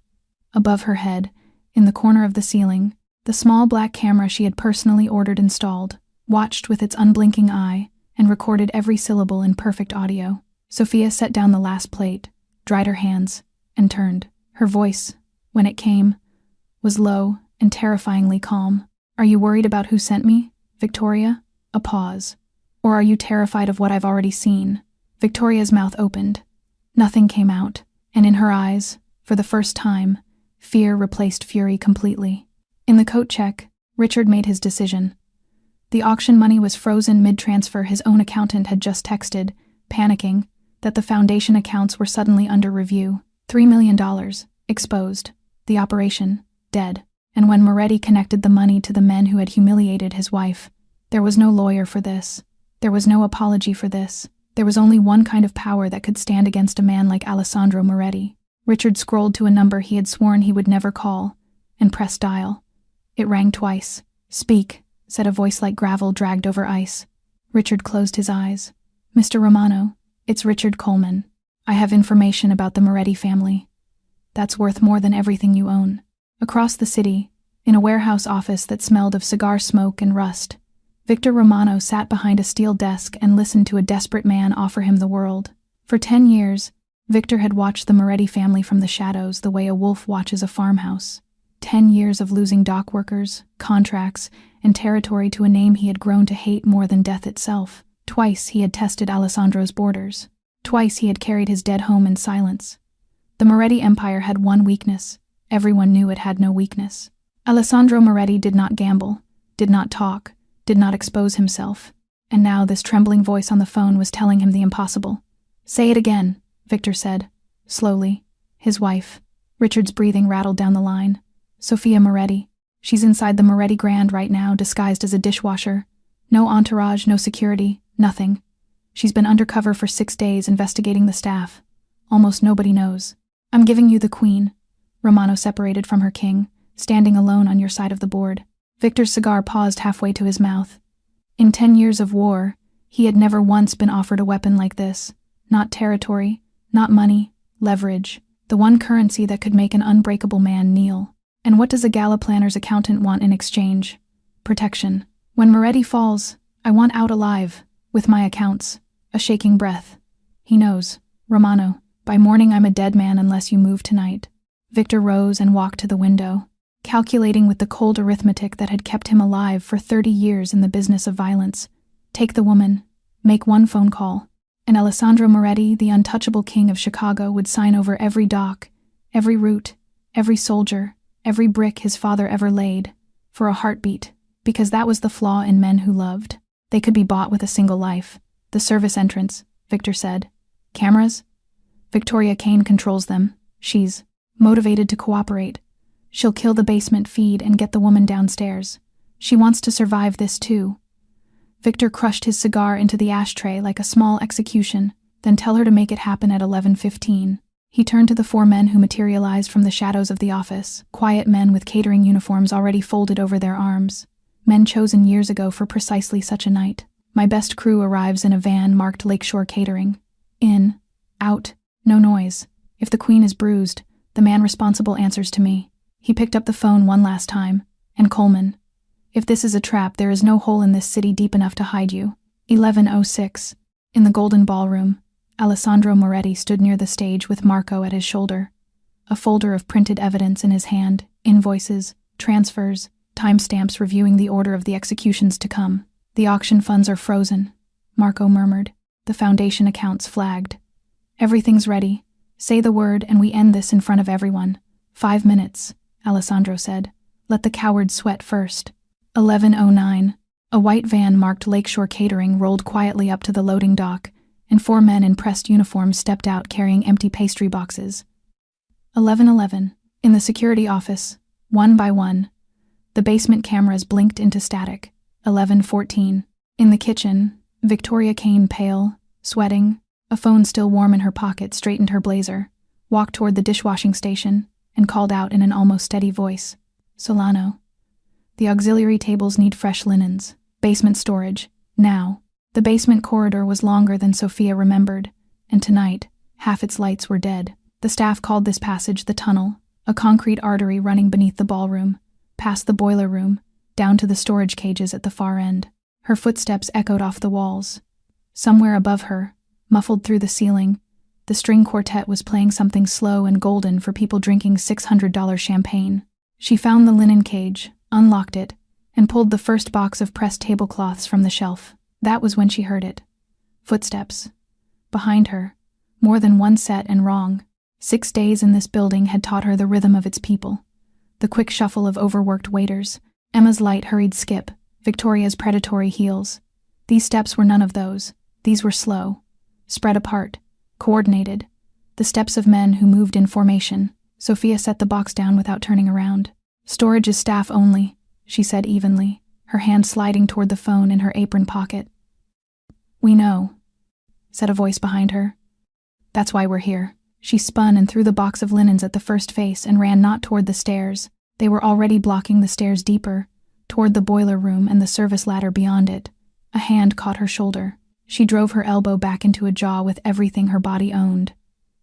Above her head, in the corner of the ceiling, the small black camera she had personally ordered installed, watched with its unblinking eye, and recorded every syllable in perfect audio. Sophia set down the last plate, dried her hands, and turned. Her voice, when it came, was low and terrifyingly calm. "Are you worried about who sent me, Victoria?" A pause. "Or are you terrified of what I've already seen?" Victoria's mouth opened. Nothing came out, and in her eyes, for the first time, fear replaced fury completely. In the coat check, Richard made his decision. The auction money was frozen mid-transfer. His own accountant had just texted, panicking, that the foundation accounts were suddenly under review. $3 million, exposed. The operation, dead. And when Moretti connected the money to the men who had humiliated his wife, there was no lawyer for this. There was no apology for this. There was only one kind of power that could stand against a man like Alessandro Moretti. Richard scrolled to a number he had sworn he would never call, and pressed dial. It rang twice. "Speak," said a voice like gravel dragged over ice. Richard closed his eyes. "Mr. Romano, it's Richard Coleman. I have information about the Moretti family. That's worth more than everything you own." Across the city, in a warehouse office that smelled of cigar smoke and rust, Victor Romano sat behind a steel desk and listened to a desperate man offer him the world. For 10 years, Victor had watched the Moretti family from the shadows the way a wolf watches a farmhouse. 10 years of losing dock workers, contracts, and territory to a name he had grown to hate more than death itself. Twice he had tested Alessandro's borders. Twice he had carried his dead home in silence. The Moretti empire had one weakness. Everyone knew it had no weakness. Alessandro Moretti did not gamble, did not talk, did not expose himself. And now this trembling voice on the phone was telling him the impossible. "Say it again," Victor said, slowly. His wife. Richard's breathing rattled down the line. "Sophia Moretti. She's inside the Moretti Grand right now, disguised as a dishwasher. No entourage, no security, nothing. She's been undercover for 6 days investigating the staff. Almost nobody knows. I'm giving you the queen." Romano separated from her king, standing alone on your side of the board. Victor's cigar paused halfway to his mouth. In 10 years of war, he had never once been offered a weapon like this. Not territory, not money, leverage. The one currency that could make an unbreakable man kneel. And what does a Gala planner's accountant want in exchange? Protection. "When Moretti falls, I want out alive, with my accounts." A shaking breath. "He knows. Romano, by morning I'm a dead man unless you move tonight." Victor rose and walked to the window, calculating with the cold arithmetic that had kept him alive for 30 years in the business of violence. Take the woman, make one phone call, and Alessandro Moretti, the untouchable king of Chicago, would sign over every dock, every route, every soldier, every brick his father ever laid, for a heartbeat, because that was the flaw in men who loved. They could be bought with a single life. "The service entrance," Victor said. "Cameras?" "Victoria Kane controls them. She's motivated to cooperate. She'll kill the basement feed and get the woman downstairs. She wants to survive this too." Victor crushed his cigar into the ashtray like a small execution, then tell her to make it happen at 11:15. He turned to the 4 men who materialized from the shadows of the office, quiet men with catering uniforms already folded over their arms. Men chosen years ago for precisely such a night. "My best crew arrives in a van marked Lakeshore Catering. In, out, no noise. If the queen is bruised, the man responsible answers to me." He picked up the phone one last time. "And Coleman. If this is a trap, there is no hole in this city deep enough to hide you." 11:06. In the Golden Ballroom, Alessandro Moretti stood near the stage with Marco at his shoulder. A folder of printed evidence in his hand, invoices, transfers, timestamps reviewing the order of the executions to come. "The auction funds are frozen," Marco murmured. "The foundation accounts flagged. Everything's ready. Say the word and we end this in front of everyone." 5 minutes, Alessandro said. "Let the cowards sweat first." 11:09. A white van marked Lakeshore Catering rolled quietly up to the loading dock, and 4 men in pressed uniforms stepped out carrying empty pastry boxes. 11:11. In the security office, one by one, the basement cameras blinked into static. 11:14. In the kitchen, Victoria Kane, pale, sweating, a phone still warm in her pocket, straightened her blazer, walked toward the dishwashing station, and called out in an almost steady voice, "Solano. The auxiliary tables need fresh linens. Basement storage. Now." The basement corridor was longer than Sophia remembered, and tonight, half its lights were dead. The staff called this passage the tunnel, a concrete artery running beneath the ballroom, past the boiler room, down to the storage cages at the far end. Her footsteps echoed off the walls. Somewhere above her, muffled through the ceiling, the string quartet was playing something slow and golden for people drinking $600 champagne. She found the linen cage, unlocked it, and pulled the first box of pressed tablecloths from the shelf. That was when she heard it. Footsteps. Behind her. More than one set and wrong. 6 days in this building had taught her the rhythm of its people. The quick shuffle of overworked waiters, Emma's light hurried skip, Victoria's predatory heels. These steps were none of those. These were slow, spread apart, coordinated. The steps of men who moved in formation. Sophia set the box down without turning around. "Storage is staff only," she said evenly, her hand sliding toward the phone in her apron pocket. "We know," said a voice behind her. "That's why we're here." She spun and threw the box of linens at the first face and ran not toward the stairs. They were already blocking the stairs deeper, toward the boiler room and the service ladder beyond it. A hand caught her shoulder. She drove her elbow back into a jaw with everything her body owned.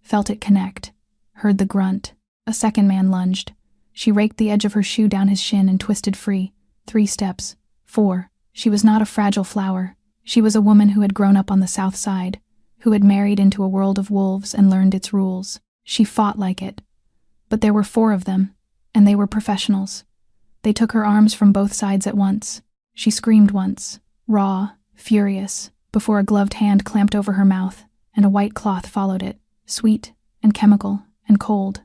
Felt it connect. Heard the grunt. A second man lunged. She raked the edge of her shoe down his shin and twisted free. 3 steps. 4. She was not a fragile flower. She was a woman who had grown up on the South Side, who had married into a world of wolves and learned its rules. She fought like it. But there were 4 of them, and they were professionals. They took her arms from both sides at once. She screamed once, raw, furious, before a gloved hand clamped over her mouth, and a white cloth followed it, sweet and chemical and cold.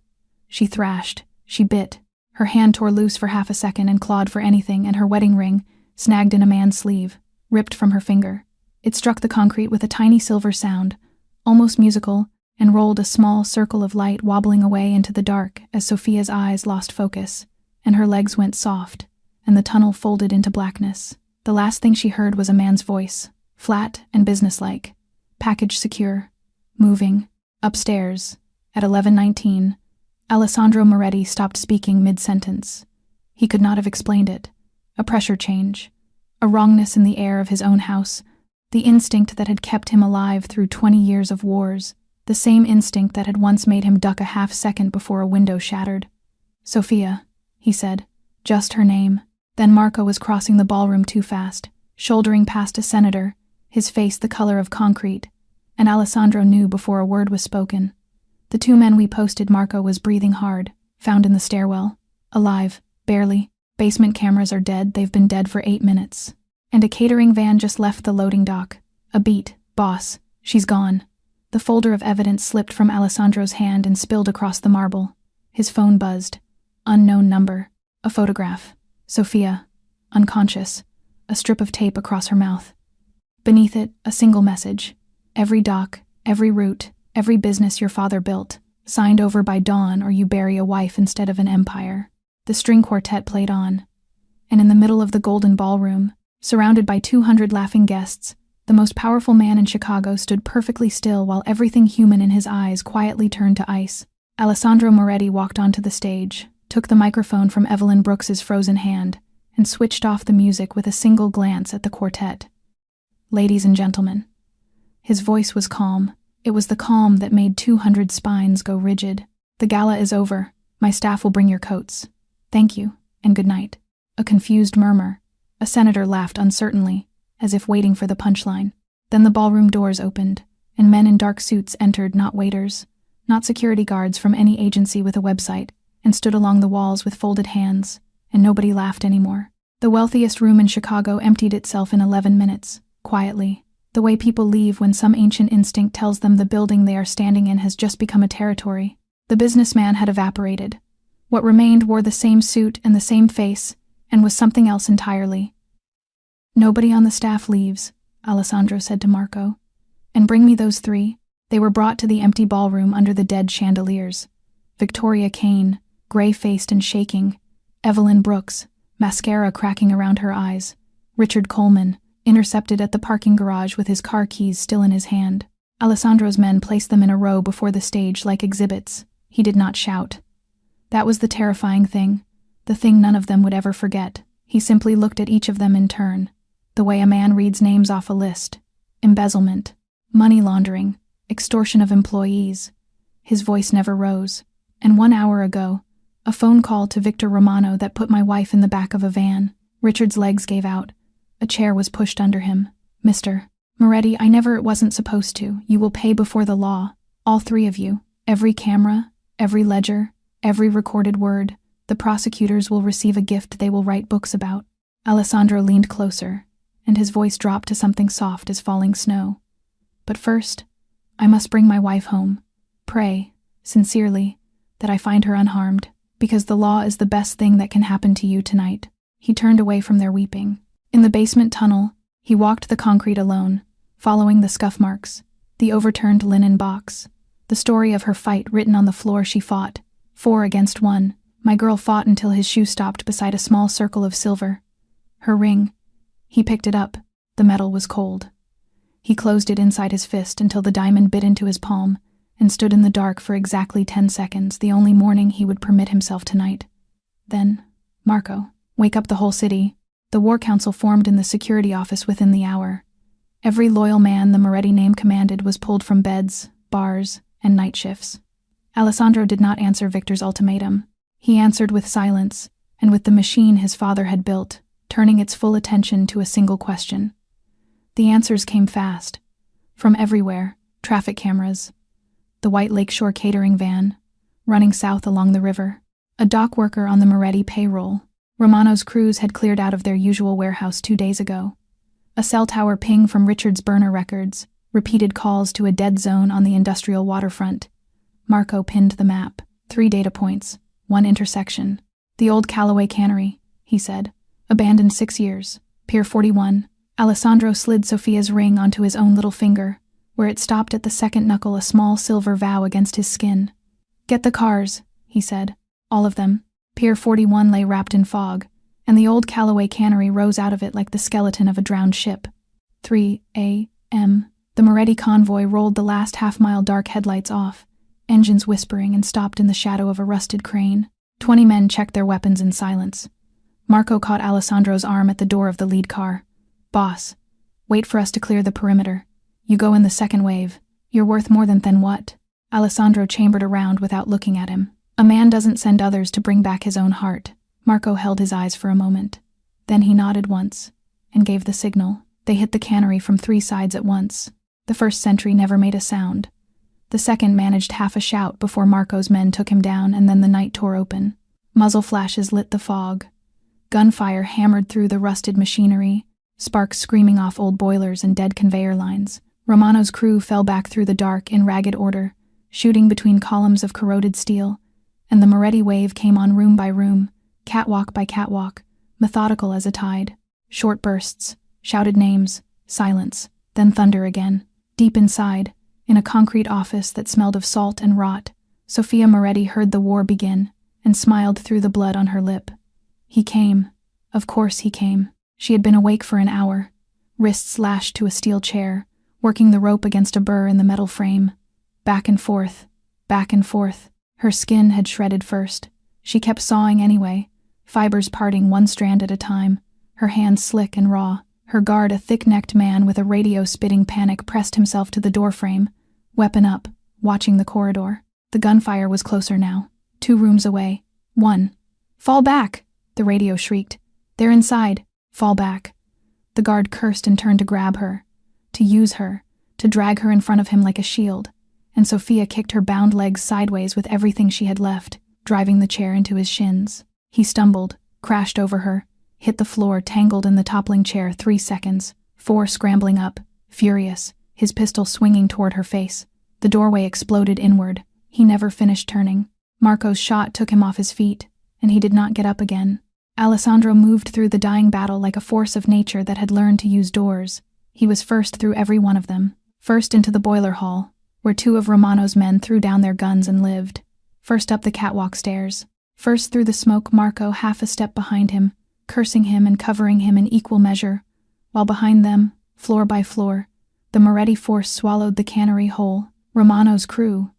She thrashed, she bit. Her hand tore loose for half a second and clawed for anything, and her wedding ring, snagged in a man's sleeve, ripped from her finger. It struck the concrete with a tiny silver sound, almost musical, and rolled a small circle of light wobbling away into the dark as Sophia's eyes lost focus, and her legs went soft, and the tunnel folded into blackness. The last thing she heard was a man's voice, flat and businesslike. Package secure. Moving. Upstairs. At 11:19, Alessandro Moretti stopped speaking mid-sentence. He could not have explained it. A pressure change. A wrongness in the air of his own house. The instinct that had kept him alive through 20 years of wars. The same instinct that had once made him duck a half-second before a window shattered. Sophia, he said. Just her name. Then Marco was crossing the ballroom too fast, shouldering past a senator, his face the color of concrete, and Alessandro knew before a word was spoken. The 2 men we posted. Marco was breathing hard, found in the stairwell. Alive, barely. Basement cameras are dead, they've been dead for 8 minutes. And a catering van just left the loading dock. A beat, boss, she's gone. The folder of evidence slipped from Alessandro's hand and spilled across the marble. His phone buzzed. Unknown number. A photograph. Sophia, unconscious. A strip of tape across her mouth. Beneath it, a single message. Every dock, every route, every business your father built, signed over by dawn or you bury a wife instead of an empire. The string quartet played on. And in the middle of the golden ballroom, surrounded by 200 laughing guests, the most powerful man in Chicago stood perfectly still while everything human in his eyes quietly turned to ice. Alessandro Moretti walked onto the stage, took the microphone from Evelyn Brooks's frozen hand, and switched off the music with a single glance at the quartet. Ladies and gentlemen. His voice was calm. It was the calm that made 200 spines go rigid. The gala is over. My staff will bring your coats. Thank you, and good night. A confused murmur. A senator laughed uncertainly, as if waiting for the punchline. Then the ballroom doors opened, and men in dark suits entered, not waiters, not security guards from any agency with a website, and stood along the walls with folded hands, and nobody laughed anymore. The wealthiest room in Chicago emptied itself in 11 minutes, quietly, the way people leave when some ancient instinct tells them the building they are standing in has just become a territory. The businessman had evaporated. What remained wore the same suit and the same face, and was something else entirely. Nobody on the staff leaves, Alessandro said to Marco. And bring me those 3. They were brought to the empty ballroom under the dead chandeliers. Victoria Kane, gray-faced and shaking. Evelyn Brooks, mascara cracking around her eyes. Richard Coleman, intercepted at the parking garage with his car keys still in his hand. Alessandro's men placed them in a row before the stage like exhibits. He did not shout. That was the terrifying thing, the thing none of them would ever forget. He simply looked at each of them in turn, the way a man reads names off a list. Embezzlement, money laundering, extortion of employees. His voice never rose. And 1 hour ago, a phone call to Victor Romano that put my wife in the back of a van. Richard's legs gave out. A chair was pushed under him. Mr. Moretti, it wasn't supposed to. You will pay before the law. All 3 of you. Every camera, every ledger, every recorded word. The prosecutors will receive a gift they will write books about. Alessandro leaned closer, and his voice dropped to something soft as falling snow. But first, I must bring my wife home. Pray, sincerely, that I find her unharmed, because the law is the best thing that can happen to you tonight. He turned away from their weeping. In the basement tunnel, he walked the concrete alone, following the scuff marks, the overturned linen box, the story of her fight written on the floor. She fought, 4 against 1. My girl fought until his shoe stopped beside a small circle of silver. Her ring. He picked it up. The metal was cold. He closed it inside his fist until the diamond bit into his palm, and stood in the dark for exactly 10 seconds, the only mourning he would permit himself tonight. Then, Marco, wake up the whole city. The War Council formed in the security office within the hour. Every loyal man the Moretti name commanded was pulled from beds, bars, and night shifts. Alessandro did not answer Victor's ultimatum. He answered with silence, and with the machine his father had built, turning its full attention to a single question. The answers came fast. From everywhere, traffic cameras. The white lakeshore catering van, running south along the river. A dock worker on the Moretti payroll. Romano's crews had cleared out of their usual warehouse 2 days ago. A cell tower ping from Richard's burner records, repeated calls to a dead zone on the industrial waterfront. Marco pinned the map. 3 data points, 1 intersection. The old Callaway cannery, he said. Abandoned 6 years. Pier 41. Alessandro slid Sophia's ring onto his own little finger, where it stopped at the second knuckle, a small silver vow against his skin. Get the cars, he said. All of them. Pier 41 lay wrapped in fog, and the old Callaway cannery rose out of it like the skeleton of a drowned ship. 3 a.m. The Moretti convoy rolled the last half-mile dark headlights off, engines whispering, and stopped in the shadow of a rusted crane. 20 men checked their weapons in silence. Marco caught Alessandro's arm at the door of the lead car. Boss, wait for us to clear the perimeter. You go in the second wave. You're worth more than what? Alessandro chambered around without looking at him. A man doesn't send others to bring back his own heart. Marco held his eyes for a moment. Then he nodded once and gave the signal. They hit the cannery from 3 sides at once. The first sentry never made a sound. The second managed half a shout before Marco's men took him down, and then the night tore open. Muzzle flashes lit the fog. Gunfire hammered through the rusted machinery, sparks screaming off old boilers and dead conveyor lines. Romano's crew fell back through the dark in ragged order, shooting between columns of corroded steel, and the Moretti wave came on room by room, catwalk by catwalk, methodical as a tide. Short bursts, shouted names, silence, then thunder again. Deep inside, in a concrete office that smelled of salt and rot, Sophia Moretti heard the war begin and smiled through the blood on her lip. He came. Of course he came. She had been awake for an hour, wrists lashed to a steel chair, working the rope against a burr in the metal frame. Back and forth, back and forth. Her skin had shredded first. She kept sawing anyway, fibers parting one strand at a time, her hands slick and raw. Her guard, a thick-necked man with a radio-spitting panic, pressed himself to the doorframe, weapon up, watching the corridor. The gunfire was closer now. 2 rooms away. 1. Fall back! The radio shrieked. They're inside. Fall back. The guard cursed and turned to grab her, to use her, to drag her in front of him like a shield, and Sophia kicked her bound legs sideways with everything she had left, driving the chair into his shins. He stumbled, crashed over her, hit the floor, tangled in the toppling chair. 3 seconds. 4 scrambling up, furious, his pistol swinging toward her face. The doorway exploded inward. He never finished turning. Marco's shot took him off his feet, and he did not get up again. Alessandro moved through the dying battle like a force of nature that had learned to use doors. He was first through every one of them. First into the boiler hall, where 2 of Romano's men threw down their guns and lived. First up the catwalk stairs. First through the smoke, Marco half a step behind him, cursing him and covering him in equal measure, while behind them, floor by floor, the Moretti force swallowed the cannery whole. Romano's crew,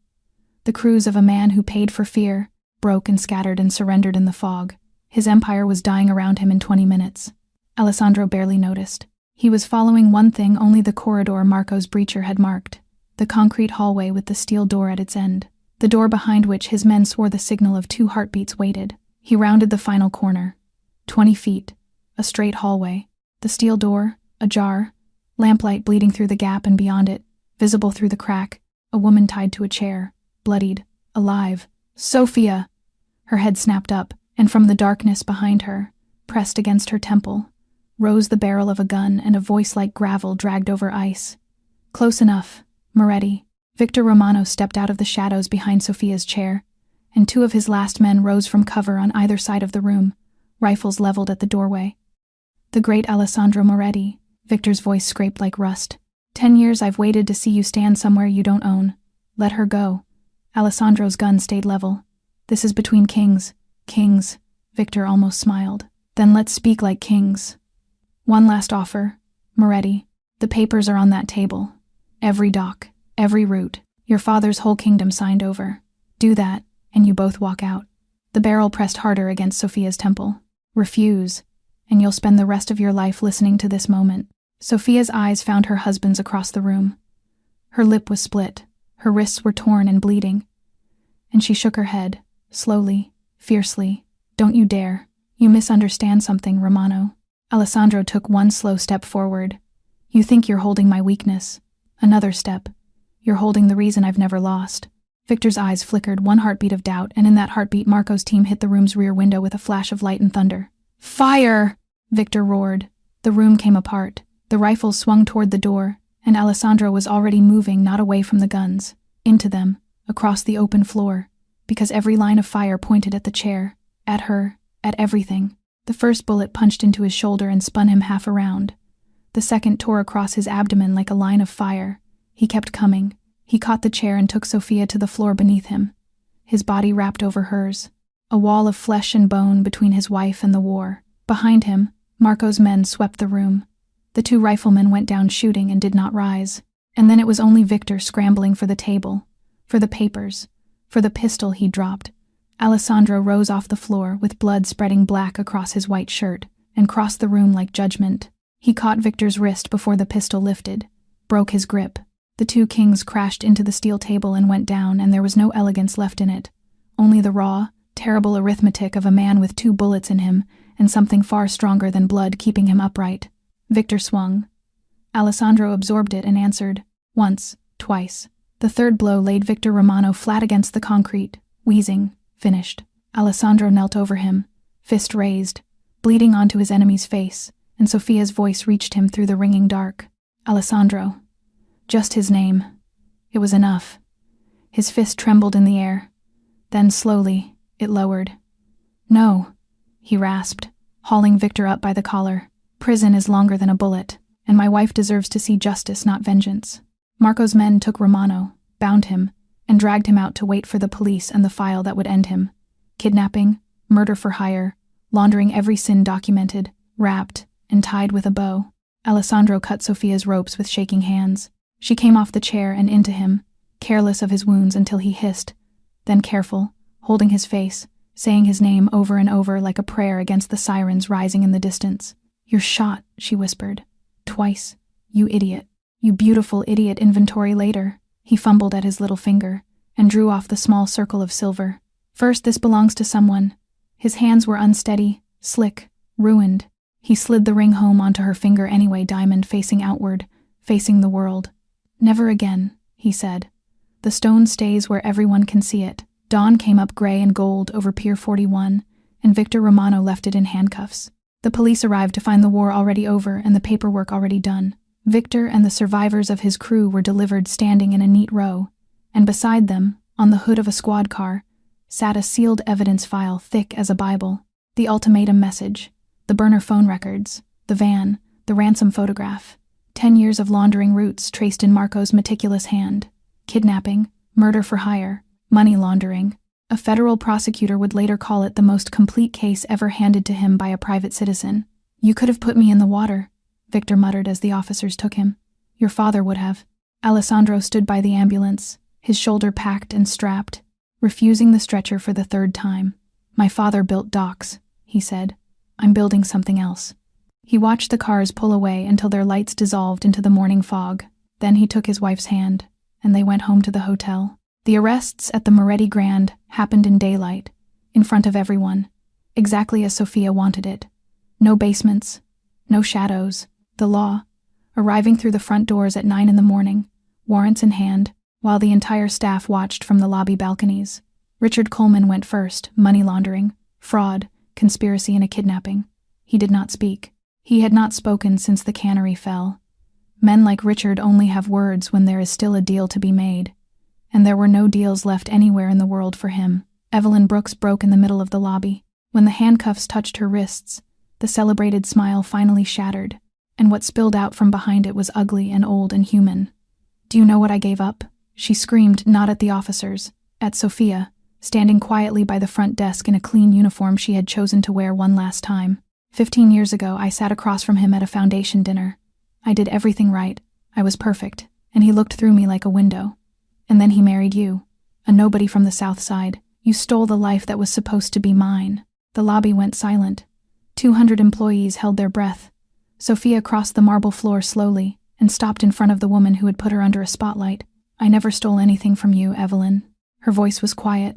the crews of a man who paid for fear, broke and scattered and surrendered in the fog. His empire was dying around him in 20 minutes. Alessandro barely noticed. He was following one thing only the corridor Marco's breacher had marked, the concrete hallway with the steel door at its end, the door behind which his men swore the signal of 2 heartbeats waited. He rounded the final corner. 20 feet, a straight hallway, the steel door, ajar, lamplight bleeding through the gap and beyond it, visible through the crack, a woman tied to a chair, bloodied, alive. Sophia! Her head snapped up, and from the darkness behind her, pressed against her temple, rose the barrel of a gun, and a voice like gravel dragged over ice. Close enough, Moretti. Victor Romano stepped out of the shadows behind Sophia's chair, and 2 of his last men rose from cover on either side of the room, rifles leveled at the doorway. The great Alessandro Moretti. Victor's voice scraped like rust. 10 years I've waited to see you stand somewhere you don't own. Let her go. Alessandro's gun stayed level. This is between kings. Kings. Victor almost smiled. Then let's speak like kings. One last offer, Moretti. The papers are on that table. Every doc, every route, your father's whole kingdom signed over. Do that, and you both walk out. The barrel pressed harder against Sophia's temple. Refuse, and you'll spend the rest of your life listening to this moment. Sophia's eyes found her husband's across the room. Her lip was split, her wrists were torn and bleeding, and she shook her head, slowly, fiercely. Don't you dare. You misunderstand something, Romano. Alessandro took one slow step forward. You think you're holding my weakness. Another step. You're holding the reason I've never lost. Victor's eyes flickered, one heartbeat of doubt, and in that heartbeat Marco's team hit the room's rear window with a flash of light and thunder. Fire! Victor roared. The room came apart. The rifles swung toward the door, and Alessandro was already moving, not away from the guns, into them, across the open floor, because every line of fire pointed at the chair, at her, at everything. The first bullet punched into his shoulder and spun him half around. The second tore across his abdomen like a line of fire. He kept coming. He caught the chair and took Sophia to the floor beneath him. His body wrapped over hers, a wall of flesh and bone between his wife and the war. Behind him, Marco's men swept the room. The 2 riflemen went down shooting and did not rise. And then it was only Victor scrambling for the table, for the papers, for the pistol he dropped. Alessandro rose off the floor with blood spreading black across his white shirt and crossed the room like judgment. He caught Victor's wrist before the pistol lifted, broke his grip. The 2 kings crashed into the steel table and went down, and there was no elegance left in it, only the raw, terrible arithmetic of a man with 2 bullets in him and something far stronger than blood keeping him upright. Victor swung. Alessandro absorbed it and answered, once, twice. The third blow laid Victor Romano flat against the concrete, wheezing, finished. Alessandro knelt over him, fist raised, bleeding onto his enemy's face, and Sophia's voice reached him through the ringing dark. Alessandro. Just his name. It was enough. His fist trembled in the air. Then slowly, it lowered. No, he rasped, hauling Victor up by the collar. Prison is longer than a bullet, and my wife deserves to see justice, not vengeance. Marco's men took Romano, bound him, and dragged him out to wait for the police and the file that would end him. Kidnapping, murder for hire, laundering every sin documented, wrapped, and tied with a bow. Alessandro cut Sophia's ropes with shaking hands. She came off the chair and into him, careless of his wounds until he hissed, then careful, holding his face, saying his name over and over like a prayer against the sirens rising in the distance. You're shot, she whispered. Twice. You idiot. You beautiful idiot. Inventory later. He fumbled at his little finger and drew off the small circle of silver. First, this belongs to someone. His hands were unsteady, slick, ruined. He slid the ring home onto her finger anyway, diamond facing outward, facing the world. Never again, he said. The stone stays where everyone can see it. Dawn came up gray and gold over Pier 41, and Victor Romano left it in handcuffs. The police arrived to find the war already over and the paperwork already done. Victor and the survivors of his crew were delivered standing in a neat row, and beside them, on the hood of a squad car, sat a sealed evidence file thick as a Bible. The ultimatum message, the burner phone records, the van, the ransom photograph. 10 years of laundering routes traced in Marco's meticulous hand. Kidnapping, murder for hire, money laundering. A federal prosecutor would later call it the most complete case ever handed to him by a private citizen. You could have put me in the water, Victor muttered as the officers took him. Your father would have. Alessandro stood by the ambulance, his shoulder packed and strapped, refusing the stretcher for the 3rd time. My father built docks, he said. I'm building something else. He watched the cars pull away until their lights dissolved into the morning fog. Then he took his wife's hand, and they went home to the hotel. The arrests at the Moretti Grand happened in daylight, in front of everyone, exactly as Sophia wanted it. No basements, no shadows. The law, arriving through the front doors at 9 a.m, warrants in hand, while the entire staff watched from the lobby balconies. Richard Coleman went first, money laundering, fraud, conspiracy, and a kidnapping. He did not speak. He had not spoken since the cannery fell. Men like Richard only have words when there is still a deal to be made, and there were no deals left anywhere in the world for him. Evelyn Brooks broke in the middle of the lobby. When the handcuffs touched her wrists, the celebrated smile finally shattered, and what spilled out from behind it was ugly and old and human. Do you know what I gave up? She screamed, not at the officers, at Sophia, standing quietly by the front desk in a clean uniform she had chosen to wear one last time. 15 years ago, I sat across from him at a foundation dinner. I did everything right. I was perfect, and he looked through me like a window. And then he married you, a nobody from the South Side. You stole the life that was supposed to be mine. The lobby went silent. 200 employees held their breath. Sophia crossed the marble floor slowly and stopped in front of the woman who had put her under a spotlight. I never stole anything from you, Evelyn. Her voice was quiet,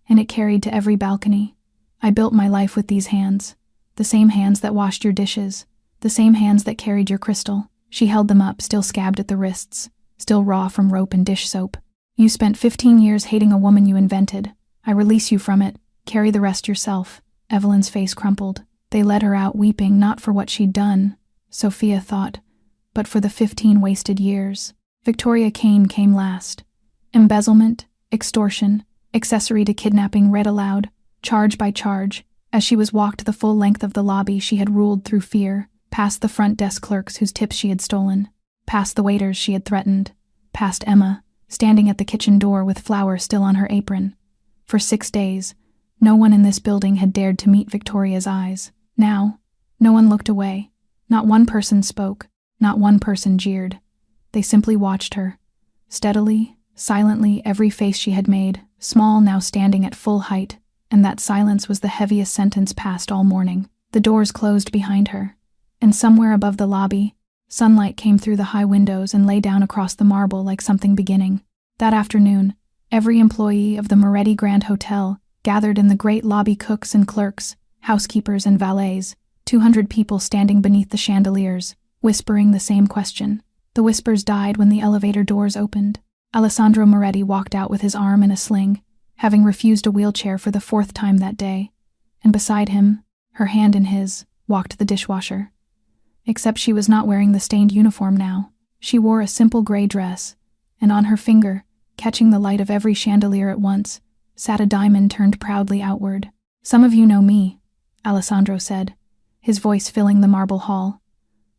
and it carried to every balcony. I built my life with these hands. The same hands that washed your dishes. The same hands that carried your crystal. She held them up, still scabbed at the wrists, still raw from rope and dish soap. You spent 15 years hating a woman you invented. I release you from it. Carry the rest yourself. Evelyn's face crumpled. They led her out weeping, not for what she'd done, Sophia thought, but for the 15 wasted years. Victoria Kane came last. Embezzlement, extortion, accessory to kidnapping read aloud, charge by charge. As she was walked the full length of the lobby, she had ruled through fear, past the front desk clerks whose tips she had stolen, past the waiters she had threatened, past Emma, standing at the kitchen door with flour still on her apron. For 6 days, no one in this building had dared to meet Victoria's eyes. Now, no one looked away. Not one person spoke, not one person jeered. They simply watched her. Steadily, silently, every face she had made, small now standing at full height, and that silence was the heaviest sentence passed all morning. The doors closed behind her, and somewhere above the lobby, sunlight came through the high windows and lay down across the marble like something beginning. That afternoon, every employee of the Moretti Grand Hotel gathered in the great lobby, cooks and clerks, housekeepers and valets, 200 people standing beneath the chandeliers, whispering the same question. The whispers died when the elevator doors opened. Alessandro Moretti walked out with his arm in a sling, having refused a wheelchair for the 4th time that day, and beside him, her hand in his, walked the dishwasher. Except she was not wearing the stained uniform now. She wore a simple gray dress, and on her finger, catching the light of every chandelier at once, sat a diamond turned proudly outward. "Some of you know me," Alessandro said, his voice filling the marble hall.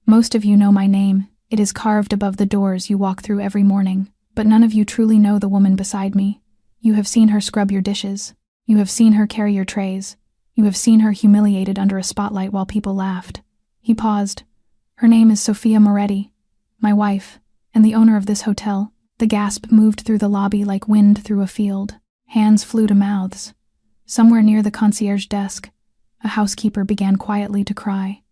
"Most of you know my name. It is carved above the doors you walk through every morning. But none of you truly know the woman beside me. You have seen her scrub your dishes. You have seen her carry your trays. You have seen her humiliated under a spotlight while people laughed." He paused. "Her name is Sophia Moretti, my wife, and the owner of this hotel." The gasp moved through the lobby like wind through a field. Hands flew to mouths. Somewhere near the concierge desk, a housekeeper began quietly to cry.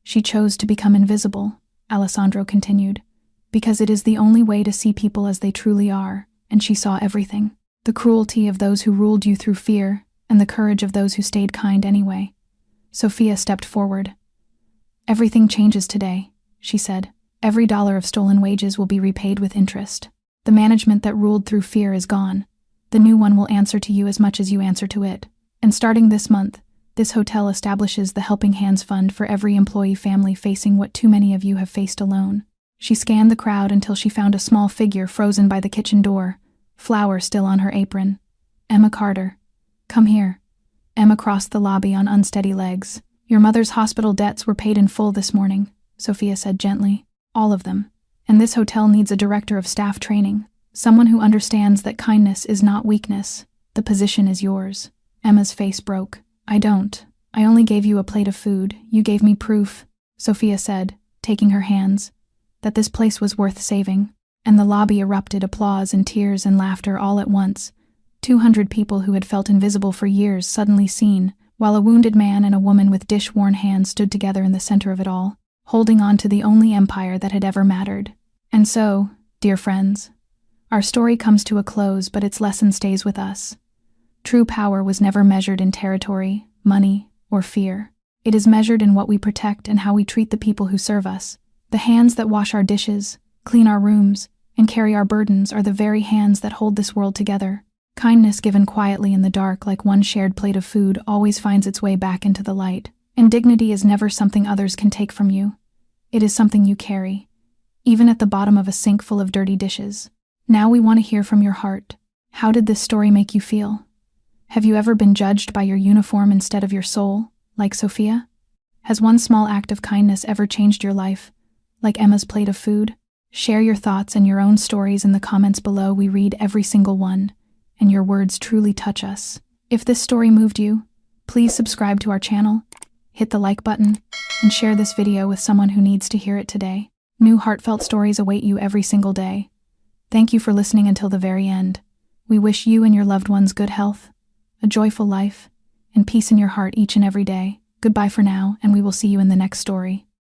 "She chose to become invisible," Alessandro continued, "because it is the only way to see people as they truly are, and she saw everything. The cruelty of those who ruled you through fear, and the courage of those who stayed kind anyway." Sophia stepped forward. "Everything changes today," she said. "Every dollar of stolen wages will be repaid with interest. The management that ruled through fear is gone. The new one will answer to you as much as you answer to it. And starting this month, this hotel establishes the Helping Hands Fund for every employee family facing what too many of you have faced alone." She scanned the crowd until she found a small figure frozen by the kitchen door, flour still on her apron. "Emma Carter. Come here." Emma crossed the lobby on unsteady legs. "Your mother's hospital debts were paid in full this morning," Sophia said gently. "All of them. And this hotel needs a director of staff training, someone who understands that kindness is not weakness. The position is yours." Emma's face broke. I only gave you a plate of food. You gave me proof," Sophia said, taking her hands, "that this place was worth saving." And the lobby erupted, applause and tears and laughter all at once. 200 people who had felt invisible for years suddenly seen, while a wounded man and a woman with dish-worn hands stood together in the center of it all, holding on to the only empire that had ever mattered. And so, dear friends, our story comes to a close, but its lesson stays with us. True power was never measured in territory, money, or fear. It is measured in what we protect and how we treat the people who serve us. The hands that wash our dishes, clean our rooms, and carry our burdens are the very hands that hold this world together. Kindness given quietly in the dark like one shared plate of food always finds its way back into the light. And dignity is never something others can take from you. It is something you carry, even at the bottom of a sink full of dirty dishes. Now we want to hear from your heart. How did this story make you feel? Have you ever been judged by your uniform instead of your soul, like Sophia? Has one small act of kindness ever changed your life, like Emma's plate of food? Share your thoughts and your own stories in the comments below. We read every single one, and your words truly touch us. If this story moved you, please subscribe to our channel, hit the like button, and share this video with someone who needs to hear it today. New heartfelt stories await you every single day. Thank you for listening until the very end. We wish you and your loved ones good health, a joyful life, and peace in your heart each and every day. Goodbye for now, and we will see you in the next story.